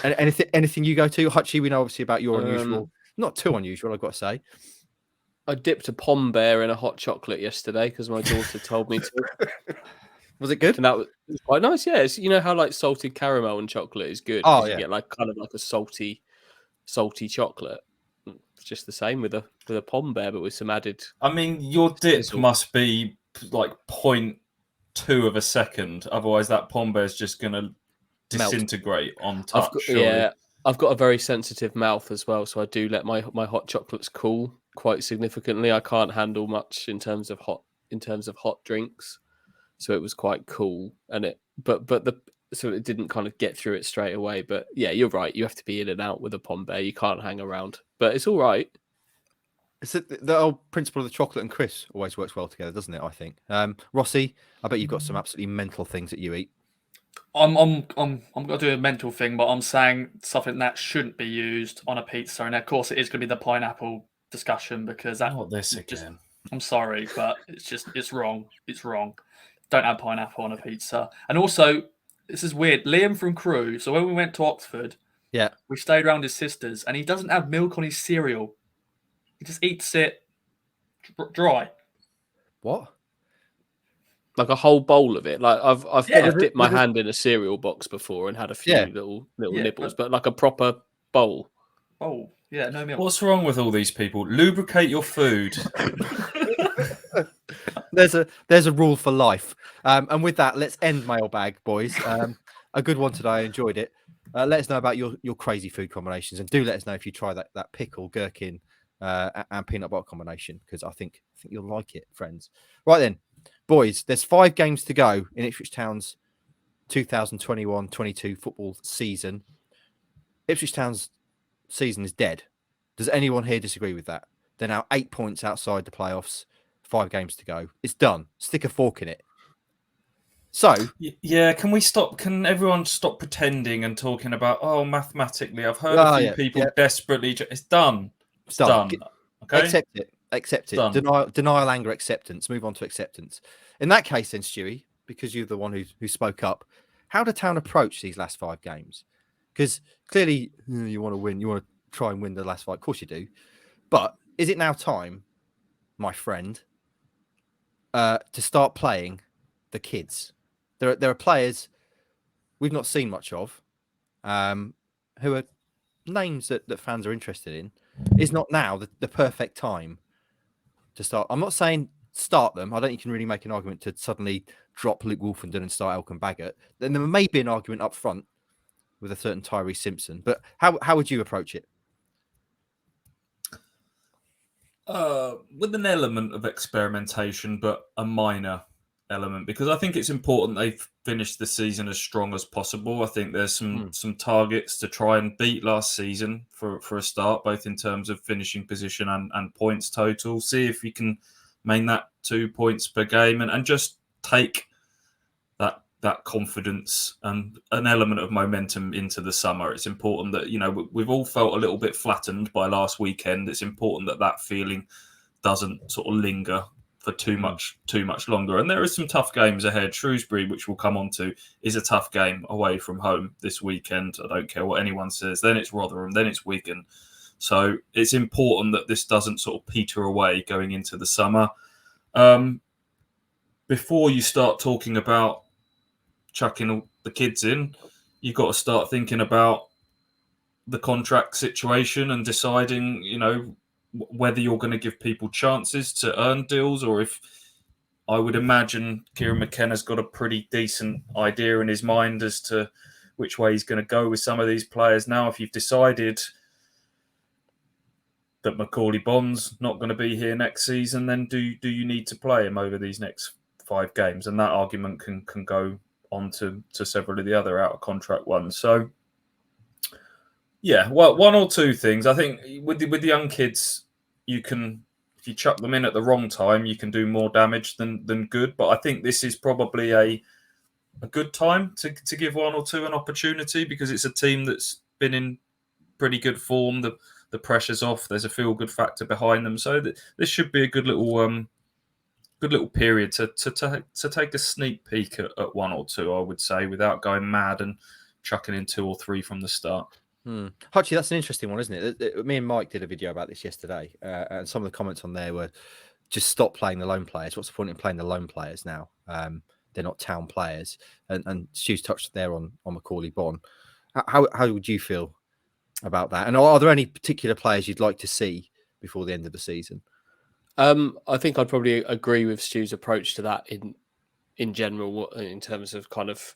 And anything you go to, Hutchie? We know obviously about your unusual, not too unusual, I've got to say. I dipped a pom bear in a hot chocolate yesterday because my daughter told me to. Was it good? And that was quite nice. Yeah, you know how like salted caramel and chocolate is good. Oh, yeah. You get like kind of like a salty chocolate. It's just the same with a pom bear, but with some added. I mean, your dip sizzle. must be like 0.2 of a second. Otherwise, that pom bear is just going to disintegrate on touch. I've got a very sensitive mouth as well, so I do let my hot chocolates cool quite significantly. I can't handle much in terms of hot drinks, so it was quite cool. So it didn't kind of get through it straight away. But yeah, you're right. You have to be in and out with a pom bear. You can't hang around, but it's all right. It's the old principle of the chocolate and crisps always works well together, doesn't it? I think. Rossi, I bet you've got some absolutely mental things that you eat. I'm gonna do a mental thing, but I'm saying something that shouldn't be used on a pizza, and of course it is gonna be the pineapple discussion because that Not this just again. I'm sorry, but it's wrong. It's wrong. Don't add pineapple on a pizza. And also, this is weird. Liam from Crew. So when we went to Oxford, Yeah. we stayed around his sister's, and he doesn't have milk on his cereal. He just eats it dry. What? Like a whole bowl of it. Like I've Yeah. kind of dipped my hand in a cereal box before and had a few Yeah. little Yeah, nibbles, but like a proper bowl. Oh, yeah, no milk. What's wrong with all these people? Lubricate your food. There's a rule for life. And with that, let's end mailbag, boys. A good one today. I enjoyed it. Let us know about your crazy food combinations, and do let us know if you try that pickle, gherkin, and peanut butter combination, because I think you'll like it, friends. Right then, boys. There's 5 games to go in Ipswich Town's 2021-22 football season. Ipswich Town's season is dead. Does anyone here disagree with that? They're now 8 points outside the playoffs. 5 games to go. It's done. Stick a fork in it. So, Yeah, can everyone stop pretending and talking about, mathematically, I've heard a few people desperately, it's done. It's done. Okay? Accept it. Done. Denial, anger, acceptance. Move on to acceptance. In that case then, Stewie, because you're the one who spoke up, how did Town approach these last 5 games? Because clearly you want to win. You want to try and win the last 5. Of course you do. But is it now time, my friend, to start playing the kids? There are players we've not seen much of, who are names that fans are interested in. Is not now the perfect time to start? I'm not saying start them. I don't think you can really make an argument to suddenly drop Luke Wolfenden and start Elkan Baggott. Then there may be an argument up front with a certain Tyree Simpson. But how would you approach it? With an element of experimentation, but a minor element, because I think it's important they've finished the season as strong as possible. I think there's some targets to try and beat last season for a start, both in terms of finishing position and points total. See if you can maintain that 2 points per game and just take that confidence and an element of momentum into the summer. It's important that, we've all felt a little bit flattened by last weekend. It's important that feeling doesn't sort of linger for too much longer. And there are some tough games ahead. Shrewsbury, which we'll come on to, is a tough game away from home this weekend. I don't care what anyone says. Then it's Rotherham, then it's Wigan. So it's important that this doesn't sort of peter away going into the summer. Before you start talking about chucking all the kids in, you've got to start thinking about the contract situation and deciding, whether you're going to give people chances to earn deals, or if I would imagine Kieran McKenna's got a pretty decent idea in his mind as to which way he's going to go with some of these players. Now, if you've decided that Macaulay Bond's not going to be here next season, then do you need to play him over these next 5 games? And that argument can go on to several of the other out of contract ones. So yeah, well, 1 or 2 things. I think with the young kids, you can, if you chuck them in at the wrong time, you can do more damage than good. But I think this is probably a good time to give 1 or 2 an opportunity, because it's a team that's been in pretty good form. The pressure's off. There's a feel good factor behind them. So this should be a good little period to take a sneak peek at 1 or 2, I would say, without going mad and chucking in 2 or 3 from the start. Hutchie, that's an interesting one, isn't it? Me and Mike did a video about this yesterday, and some of the comments on there were just stop playing the lone players. What's the point in playing the lone players now? They're not Town players. And Stu's touched there on Macaulay Bond. How would you feel about that? And are there any particular players you'd like to see before the end of the season? I think I'd probably agree with Stu's approach to that in general, in terms of kind of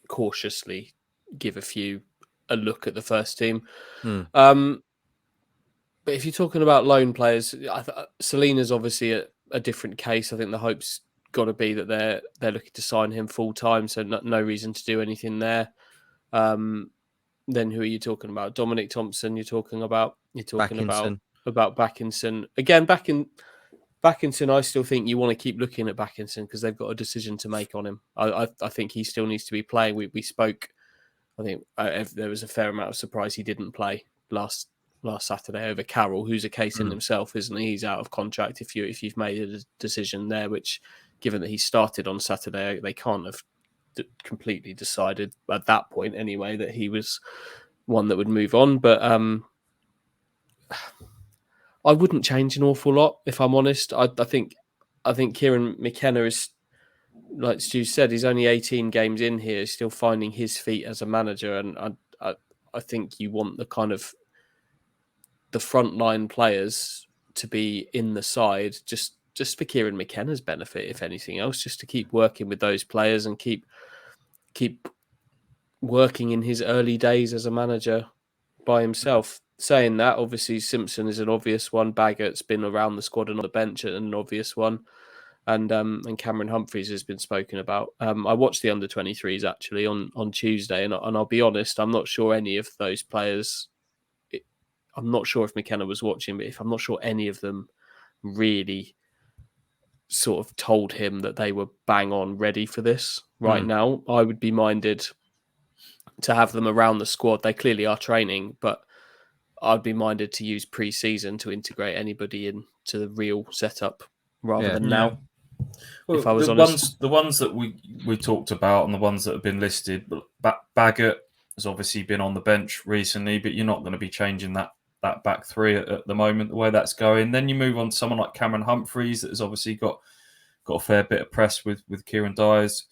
cautiously give a look at the first team. But if you're talking about loan players, Selena's obviously a different case. I think the hope's got to be that they're looking to sign him full time, so no reason to do anything there. Then who are you talking about? Dominic Thompson. You're talking about Backinson. Again, Backinson, I still think you want to keep looking at Backinson because they've got a decision to make on him. I think he still needs to be playing. We spoke. I think there was a fair amount of surprise he didn't play last Saturday over Carroll, who's a case in himself, isn't he? He's out of contract if you've made a decision there, which, given that he started on Saturday, they can't have completely decided at that point anyway that he was one that would move on. But I wouldn't change an awful lot, if I'm honest. I think Kieran McKenna is, like Stu said, he's only 18 games in here, he's still finding his feet as a manager, and I think you want the kind of the frontline players to be in the side just for Kieran McKenna's benefit, if anything else, just to keep working with those players and keep working in his early days as a manager by himself. Saying that, obviously Simpson is an obvious one. Baggett's been around the squad and on the bench, and an obvious one. And Cameron Humphreys has been spoken about. I watched the under-23s actually on Tuesday, and I'll be honest, I'm not sure any of those players. I'm not sure if McKenna was watching, but I'm not sure any of them really sort of told him that they were bang on ready for this right now. I would be minded to have them around the squad. They clearly are training, but I'd be minded to use pre-season to integrate anybody into the real setup rather than now. Well, if I was honest, the ones that we talked about and the ones that have been listed, Baggett has obviously been on the bench recently, but you're not going to be changing that back three at the moment, the way that's going. Then you move on to someone like Cameron Humphreys that has obviously got a fair bit of press with Kieran Dyer's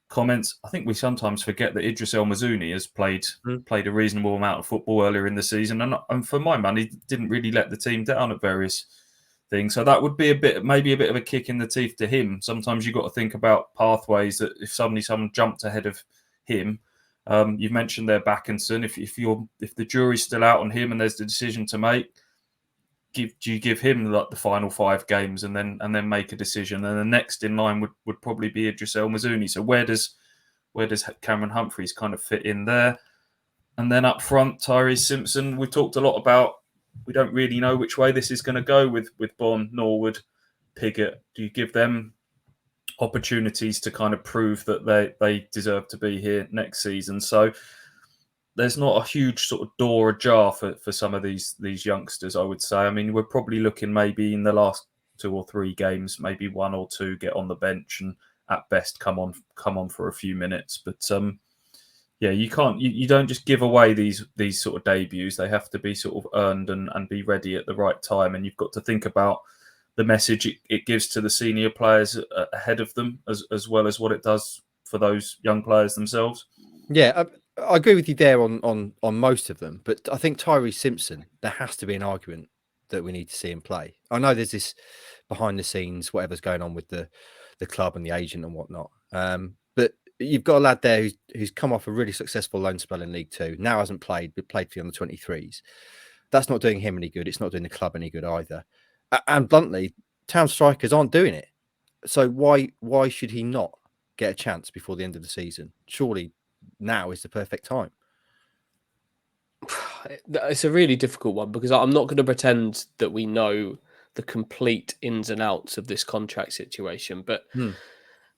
comments. I think we sometimes forget that Idris El Mazouni has played a reasonable amount of football earlier in the season, and for my money, didn't really let the team down at various things. So that would be maybe a bit of a kick in the teeth to him. Sometimes you've got to think about pathways that if someone jumped ahead of him. You've mentioned there Backinson. If the jury's still out on him and there's the decision to make, do you give him like the final 5 games and then make a decision? And the next in line would probably be Idris El Mazouni. So where does Cameron Humphreys kind of fit in there? And then up front, Tyrese Simpson. We talked a lot about. We don't really know which way this is going to go with Bond, Norwood, Piggott. Do you give them opportunities to kind of prove that they deserve to be here next season? So there's not a huge sort of door ajar for some of these youngsters, I would say. I mean, we're probably looking maybe in the last 2 or 3 games, maybe 1 or 2 get on the bench and at best come on for a few minutes. But yeah, you don't just give away these sort of debuts. They have to be sort of earned and be ready at the right time. And you've got to think about the message it gives to the senior players ahead of them, as well as what it does for those young players themselves. Yeah, I agree with you there on most of them. But I think Tyrese Simpson, there has to be an argument that we need to see him play. I know there's this behind the scenes, whatever's going on with the club and the agent and whatnot. But you've got a lad there who's come off a really successful loan spell in League Two. Now hasn't played, but played for the under-23s. That's not doing him any good. It's not doing the club any good either. And bluntly, Town strikers aren't doing it. So why should he not get a chance before the end of the season? Surely now is the perfect time. It's a really difficult one because I'm not going to pretend that we know the complete ins and outs of this contract situation, but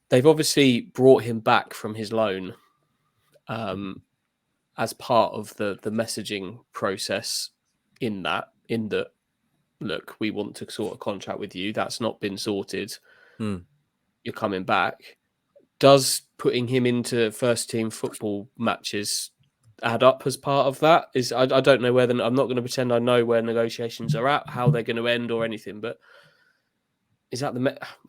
they've obviously brought him back from his loan as part of the messaging process in that, look, we want to sort a contract with you. That's not been sorted. You're coming back. Does putting him into first team football matches add up as part of that? I don't know whether, I'm not going to pretend I know where negotiations are at, how they're going to end or anything, but is that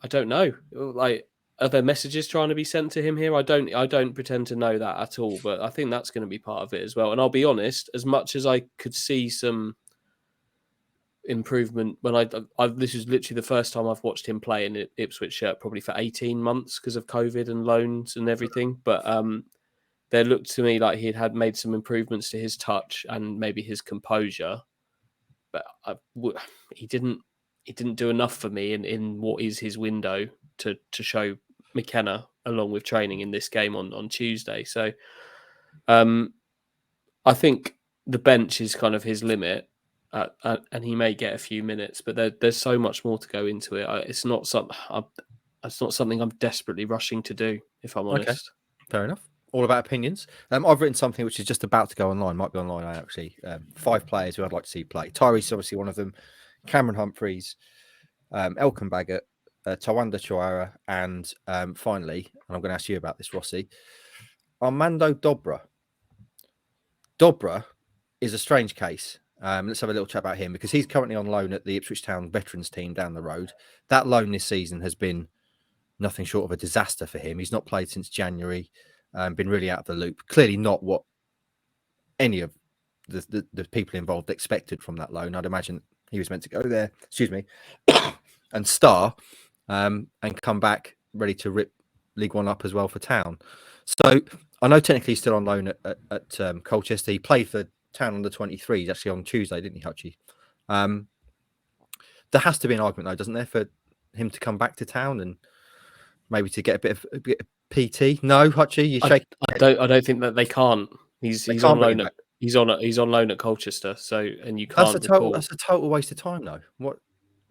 I don't know. Like, are there messages trying to be sent to him here? I don't pretend to know that at all, but I think that's going to be part of it as well. And I'll be honest, as much as I could see some improvement when this is literally the first time I've watched him play in Ipswich shirt probably for 18 months because of COVID and loans and everything, but there looked to me like he had made some improvements to his touch and maybe his composure, but he didn't do enough for me in what is his window to show McKenna along with training in this game on Tuesday. So I think the bench is kind of his limit. and he may get a few minutes, but there's so much more to go into it. It's not something I'm desperately rushing to do, if I'm Okay. honest. Fair enough. All about opinions. I've written something which is just about to go online. Might be online actually. 5 players who I'd like to see play. Tyree's obviously one of them. Cameron Humphreys, Elkan Baggott, Tawanda Chawara, and finally, and I'm going to ask you about this, Rossi, Armando Dobra. Dobra is a strange case. Let's have a little chat about him because he's currently on loan at the Ipswich Town veterans team down the road. That loan this season has been nothing short of a disaster for him. He's not played since January, been really out of the loop. Clearly not what any of the people involved expected from that loan. I'd imagine he was meant to go there, and star, and come back ready to rip League One up as well for Town. So I know technically he's still on loan at Colchester. He played for Town on the 23s actually on Tuesday, didn't he, Hutchie? There has to be an argument though, doesn't there, for him to come back to Town and maybe to get a bit of PT? No, Hutchie, you shake. I don't think that they can't. He's on loan at he's on loan at Colchester. So and you can't. That's a total waste of time though. What?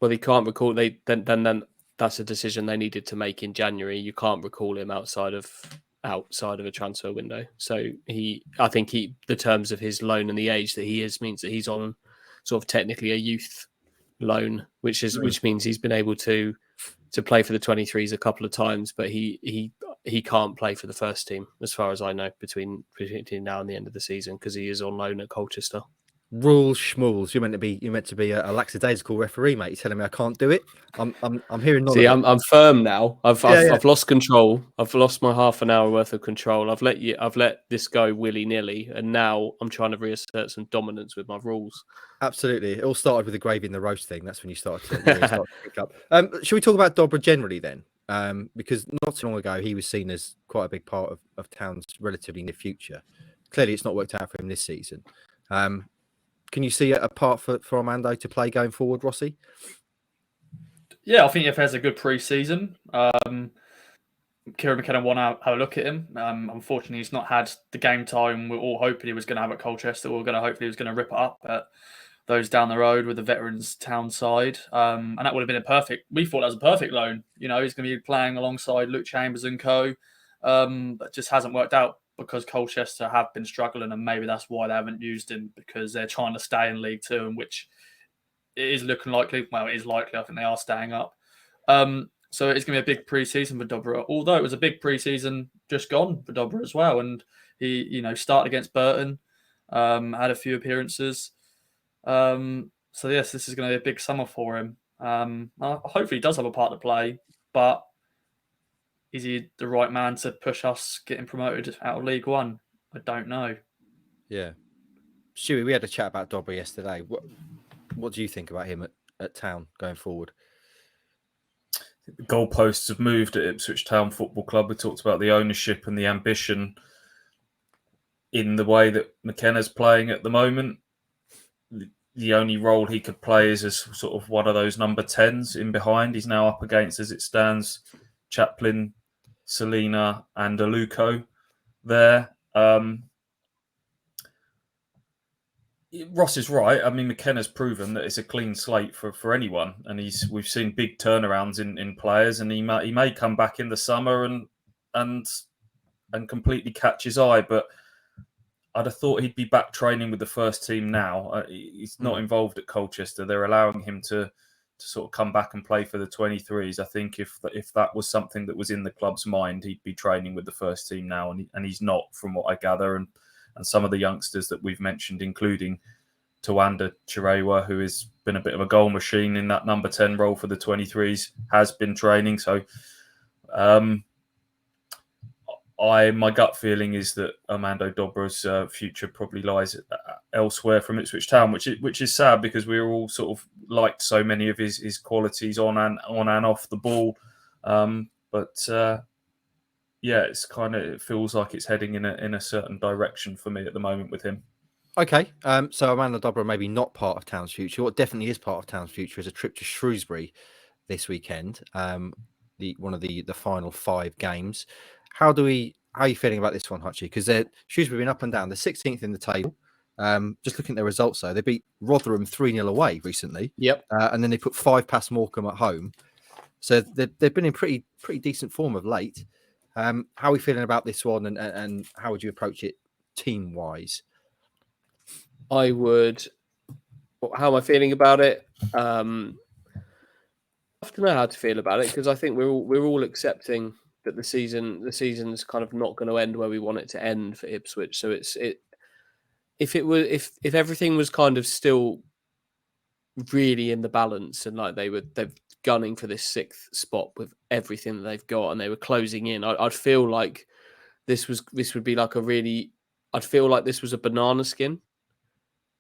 Well, he can't recall. Then that's a decision they needed to make in January. You can't recall him outside of a transfer window. So I think the terms of his loan and the age that he is means that he's on sort of technically a youth loan, which means he's been able to play for the 23s a couple of times, but he can't play for the first team as far as I know between now and the end of the season because he is on loan at Colchester. Rules schmools. You're meant to be a lackadaisical referee, mate. You're telling me I can't do it. I'm hearing. See, I'm firm now. I've lost control. I've lost my half an hour worth of control. I've let this go willy nilly, and now I'm trying to reassert some dominance with my rules. Absolutely, it all started with the gravy and the roast thing. That's when you started to pick up. Should we talk about Dobra generally then? Because not so long ago he was seen as quite a big part of Town's relatively near future. Clearly, it's not worked out for him this season. Can you see a part for Armando to play going forward, Rossi? Yeah, I think if there's a good pre-season, Kieran McKenna want to have a look at him. Unfortunately, he's not had the game time we're all hoping he was going to have at Colchester. Hopefully he was going to rip it up at those down the road with the veterans Town side. And that would have been we thought that was a perfect loan. You know, he's going to be playing alongside Luke Chambers and co. But just hasn't worked out because Colchester have been struggling, and maybe that's why they haven't used him, because they're trying to stay in League Two, in which it is looking likely. Well, it is likely. I think they are staying up. So it's going to be a big pre-season for Dobra, although it was a big pre-season just gone for Dobra as well. And he, started against Burton, had a few appearances. So yes, this is going to be a big summer for him. Hopefully he does have a part to play, but is he the right man to push us getting promoted out of League One? I don't know. Yeah. Stewie, we had a chat about Dobra yesterday. What do you think about him at Town going forward? The goalposts have moved at Ipswich Town Football Club. We talked about the ownership and the ambition in the way that McKenna's playing at the moment. The only role he could play is as sort of one of those number 10s in behind. He's now up against, as it stands, Chaplin, Selina and Aluko there. Ross is right. I mean, McKenna's proven that it's a clean slate for anyone, and we've seen big turnarounds in players, and he may come back in the summer and completely catch his eye. But I'd have thought he'd be back training with the first team now. He's not involved at Colchester. They're allowing him to sort of come back and play for the 23s. I think if that was something that was in the club's mind, he'd be training with the first team now, and he's not, from what I gather. And some of the youngsters that we've mentioned, including Tawanda Chirewa, who has been a bit of a goal machine in that number 10 role for the 23s, has been training. So my gut feeling is that Armando Dobra's future probably lies elsewhere from Ipswich Town, which is sad because we all sort of liked so many of his qualities on and off the ball. Yeah, it feels like it's heading in a certain direction for me at the moment with him. Okay, so Armando Dobra maybe not part of Town's future. What definitely is part of Town's future is a trip to Shrewsbury this weekend. One of the final 5 games. How are you feeling about this one, Hutchie? Because Shrewsbury been up and down. They're 16th in the table. Just looking at their results, though, they beat Rotherham 3-0 away recently. Yep. And then they put 5 past Morecambe at home. So they've been in pretty decent form of late. How are we feeling about this one, and how would you approach it team-wise? How am I feeling about it? I have to know how to feel about it, because I think we're all accepting that the season's kind of not going to end where we want it to end for Ipswich. So if everything was kind of still really in the balance, and like they're gunning for this 6th spot with everything that they've got, and they were closing in, I'd feel like this would be like I'd feel like this was a banana skin,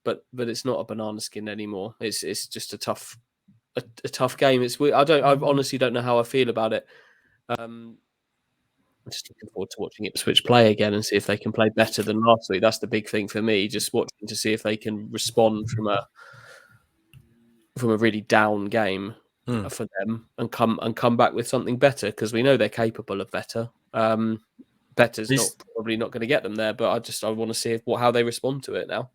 but it's not a banana skin anymore. It's just a tough game. It's weird. I honestly don't know how I feel about it. I'm just looking forward to watching Ipswich play again and see if they can play better than last week. That's the big thing for me. Just watching to see if they can respond from a really down game for them and come back with something better, because we know they're capable of better. Better's probably not going to get them there, but I want to see how they respond to it now.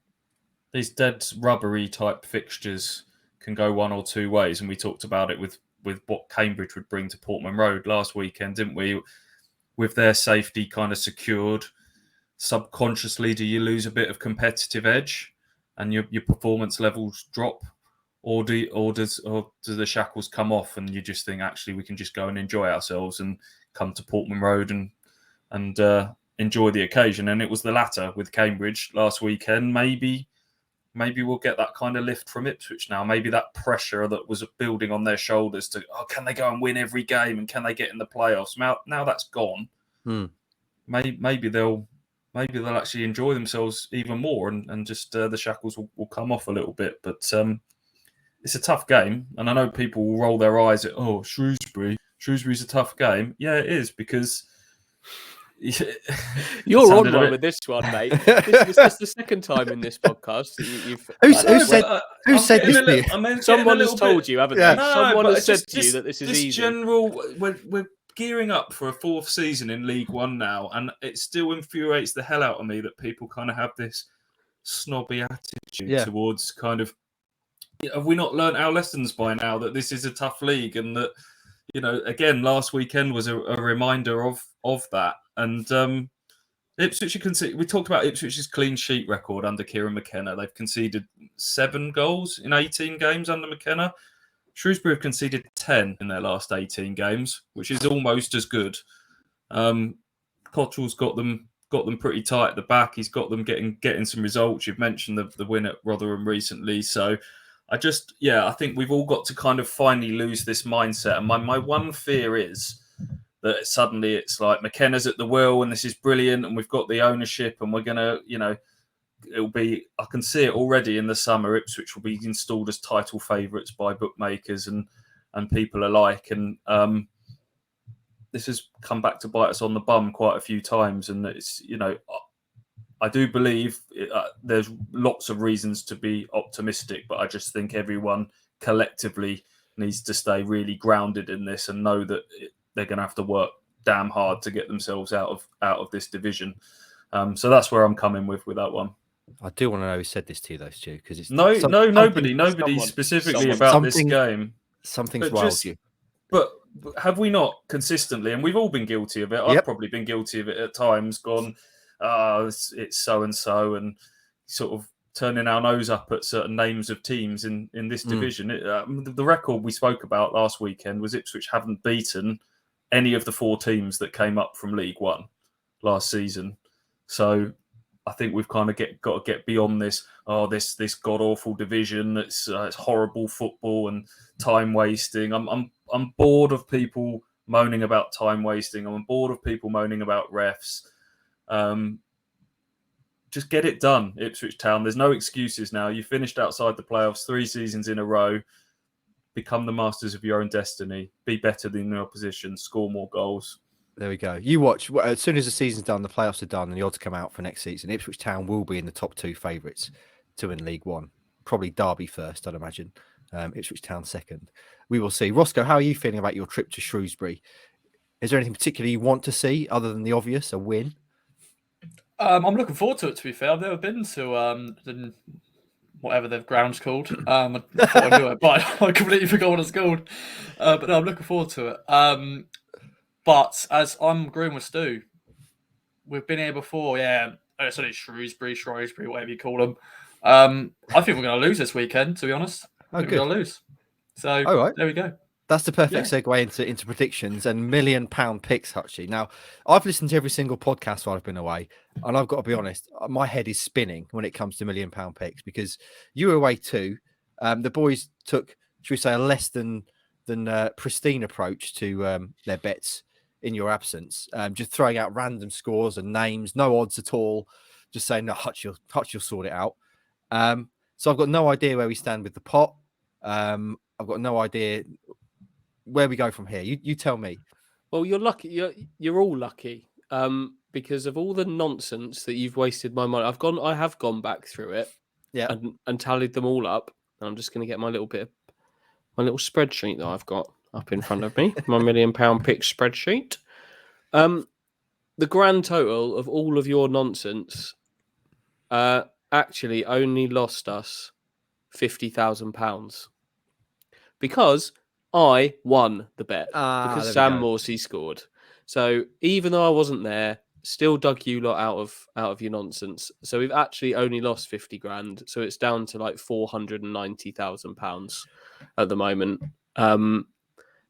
These dead rubbery type fixtures can go one or two ways, and we talked about it with what Cambridge would bring to Portman Road last weekend, didn't we? With their safety kind of secured, subconsciously, do you lose a bit of competitive edge and your performance levels drop, or do the shackles come off and you just think, actually, we can just go and enjoy ourselves and come to Portman Road and enjoy the occasion? And it was the latter with Cambridge last weekend. Maybe we'll get that kind of lift from Ipswich now. Maybe that pressure that was building on their shoulders to, can they go and win every game, and can they get in the playoffs? Now that's gone. Maybe they'll actually enjoy themselves even more, and just the shackles will come off a little bit. But it's a tough game, and I know people will roll their eyes at, Shrewsbury's a tough game. Yeah, it is, because you're on one with this one, mate. This is the second time in this podcast that who said this to you? Someone has told you, haven't they? No, someone has said to you that this is easy. We're gearing up for a 4th season in League One now, and it still infuriates the hell out of me that people kind of have this snobby attitude towards kind of, have we not learnt our lessons by now that this is a tough league, and that, again, last weekend was a reminder of that. And Ipswich, we talked about Ipswich's clean sheet record under Kieran McKenna. They've conceded 7 goals in 18 games under McKenna. Shrewsbury have conceded 10 in their last 18 games, which is almost as good. Cottrell's got them pretty tight at the back. He's got them getting some results. You've mentioned the win at Rotherham recently. So I think we've all got to kind of finally lose this mindset. And my one fear is that suddenly it's like McKenna's at the wheel and this is brilliant and we've got the ownership and we're going to, I can see it already in the summer. Ipswich will be installed as title favourites by bookmakers and people alike. And this has come back to bite us on the bum quite a few times. And it's, I do believe there's lots of reasons to be optimistic, but I just think everyone collectively needs to stay really grounded in this and know that they're going to have to work damn hard to get themselves out of this division. So that's where I'm coming with that one. I do want to know who said this to you, though, Stu, because it's nobody specifically about this game. Something's riled you. But have we not consistently, and we've all been guilty of it. I've probably been guilty of it at times. Gone, it's so and so, and sort of turning our nose up at certain names of teams in this division. The record we spoke about last weekend was Ipswich haven't beaten any of the 4 teams that came up from League One last season. So I think we've kind of got to get beyond this. This god awful division. It's horrible football and time wasting. I'm bored of people moaning about time wasting. I'm bored of people moaning about refs. Just get it done, Ipswich Town. There's no excuses now. You finished outside the playoffs 3 seasons in a row. Become the masters of your own destiny. Be better than the opposition. Score more goals. There we go. You watch. As soon as the season's done, the playoffs are done, and the odds come out for next season, Ipswich Town will be in the top 2 favourites to win League One. Probably Derby first, I'd imagine. Ipswich Town second. We will see. Roscoe, how are you feeling about your trip to Shrewsbury? Is there anything particular you want to see other than the obvious, a win? I'm looking forward to it. To be fair, I've never been to whatever the ground's called. I thought I knew it, but I completely forgot what it's called. But no, I'm looking forward to it. But as I'm agreeing with Stu, we've been here before. Yeah, it's only Shrewsbury, whatever you call them. I think we're going to lose this weekend. To be honest, I think we're going to lose. So All right. there we go. That's the perfect segue into predictions and £1 million picks, Hutchie. Now, I've listened to every single podcast while I've been away, and I've got to be honest, my head is spinning when it comes to £1 million picks because you were away too. The boys took, should we say, a less than pristine approach to their bets in your absence, just throwing out random scores and names, no odds at all, just saying, no, Hutch, you'll sort it out. So I've got no idea where we stand with the pot. I've got no idea where we go from here. You tell me. Well, you're lucky. You're all lucky because of all the nonsense that you've wasted my money. I have gone back through it, and tallied them all up. And I'm just going to get my little spreadsheet that I've got up in front of me, my £1 million pick spreadsheet. The grand total of all of your nonsense actually only lost us £50,000 because I won the bet because Sam Morsey scored. So even though I wasn't there, still dug you lot out of your nonsense. So we've actually only lost 50 grand. So it's down to like £490,000 at the moment. And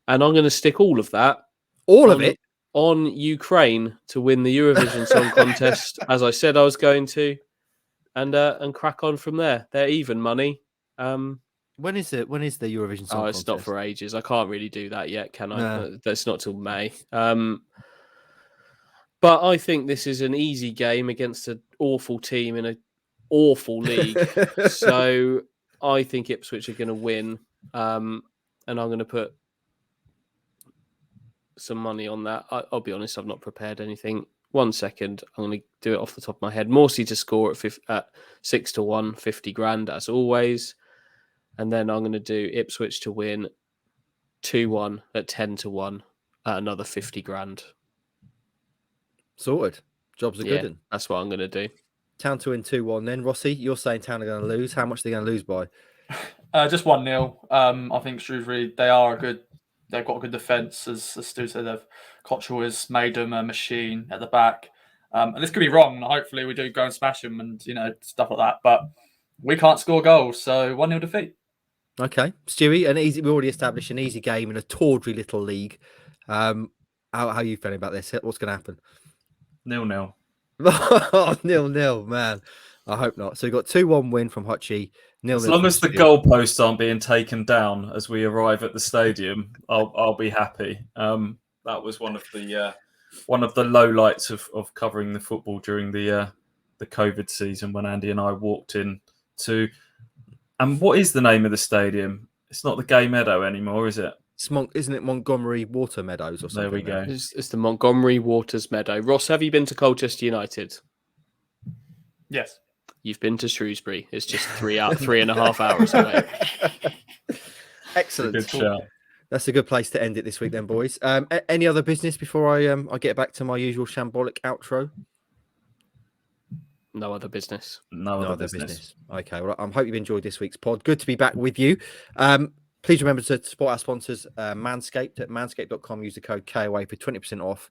I'm going to stick all of that, of it, on Ukraine to win the Eurovision Song Contest, as I said I was going to, and crack on from there. They're even money. When is the Eurovision Song Contest? It's not for ages. I can't really do that yet, can I? No. That's not till May. But I think this is an easy game against an awful team in an awful league. So I think Ipswich are going to win. And I'm going to put some money on that. I'll be honest, I've not prepared anything. 1 second. I'm going to do it off the top of my head. Morsey to score at 6-1, 50 grand as always. And then I'm going to do Ipswich to win 2-1 at 10-1 at another 50 grand. Sorted. Jobs are good. And that's what I'm going to do. Town to win 2-1 then. Rossi, you're saying Town are going to lose. How much are they going to lose by? Just 1-0. I think Shrewsbury, they've got a good defence. As Stu said, Cottrell has made them a machine at the back. And this could be wrong. Hopefully we do go and smash them and, stuff like that. But we can't score goals. So 1-0 defeat. Okay. Stewie, we already established an easy game in a tawdry little league. How are you feeling about this? What's going to happen? 0-0. 0-0, man. I hope not. So you've got 2-1 win from Hutchie. 0-0 as long as the goalposts aren't being taken down as we arrive at the stadium, I'll be happy. That was one of the lowlights of covering the football during the COVID season when Andy and I walked in to. And what is the name of the stadium? It's not the Gay Meadow anymore, is it? Isn't it Montgomery Water Meadows or something? There we go. It's the Montgomery Waters Meadow. Ross, have you been to Colchester United? Yes. You've been to Shrewsbury. It's just 3.5 hours away. Excellent. Good shout. That's a good place to end it this week then, boys. Any other business before I get back to my usual shambolic outro? No other business. No other business. Okay. Well, I hope you've enjoyed this week's pod. Good to be back with you. Please remember to support our sponsors, Manscaped at manscaped.com. Use the code KOA for 20% off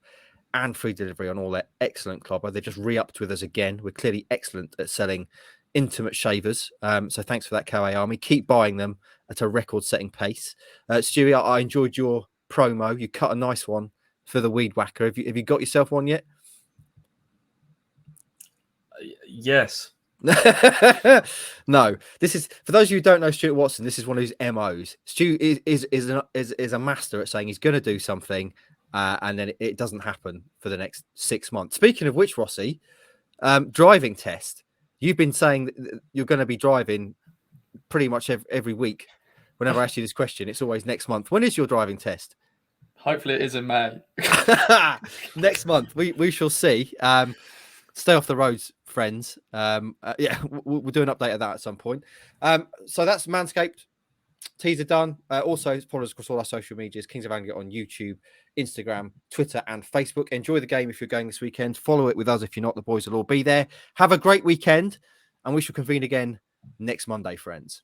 and free delivery on all their excellent clobber. They've just re-upped with us again. We're clearly excellent at selling intimate shavers. So thanks for that, KOA Army. Keep buying them at a record-setting pace. Stewie, I enjoyed your promo. You cut a nice one for the Weed Whacker. Have you got yourself one yet? Yes. No, this is for those of you who don't know Stuart Watson. This is one of his MOs. Stu is a master at saying he's going to do something, and then it doesn't happen for the next 6 months. Speaking of which, Rossi, driving test. You've been saying that you're going to be driving pretty much every week. Whenever I ask you this question, it's always next month. When is your driving test? Hopefully, it is in May. Next month, we shall see. Stay off the roads, friends. We'll do an update of that at some point. So that's Manscaped. Teaser done. Also, follow us across all our social medias, Kings of Anglia on YouTube, Instagram, Twitter, and Facebook. Enjoy the game if you're going this weekend. Follow it with us if you're not. The boys will all be there. Have a great weekend, and we shall convene again next Monday, friends.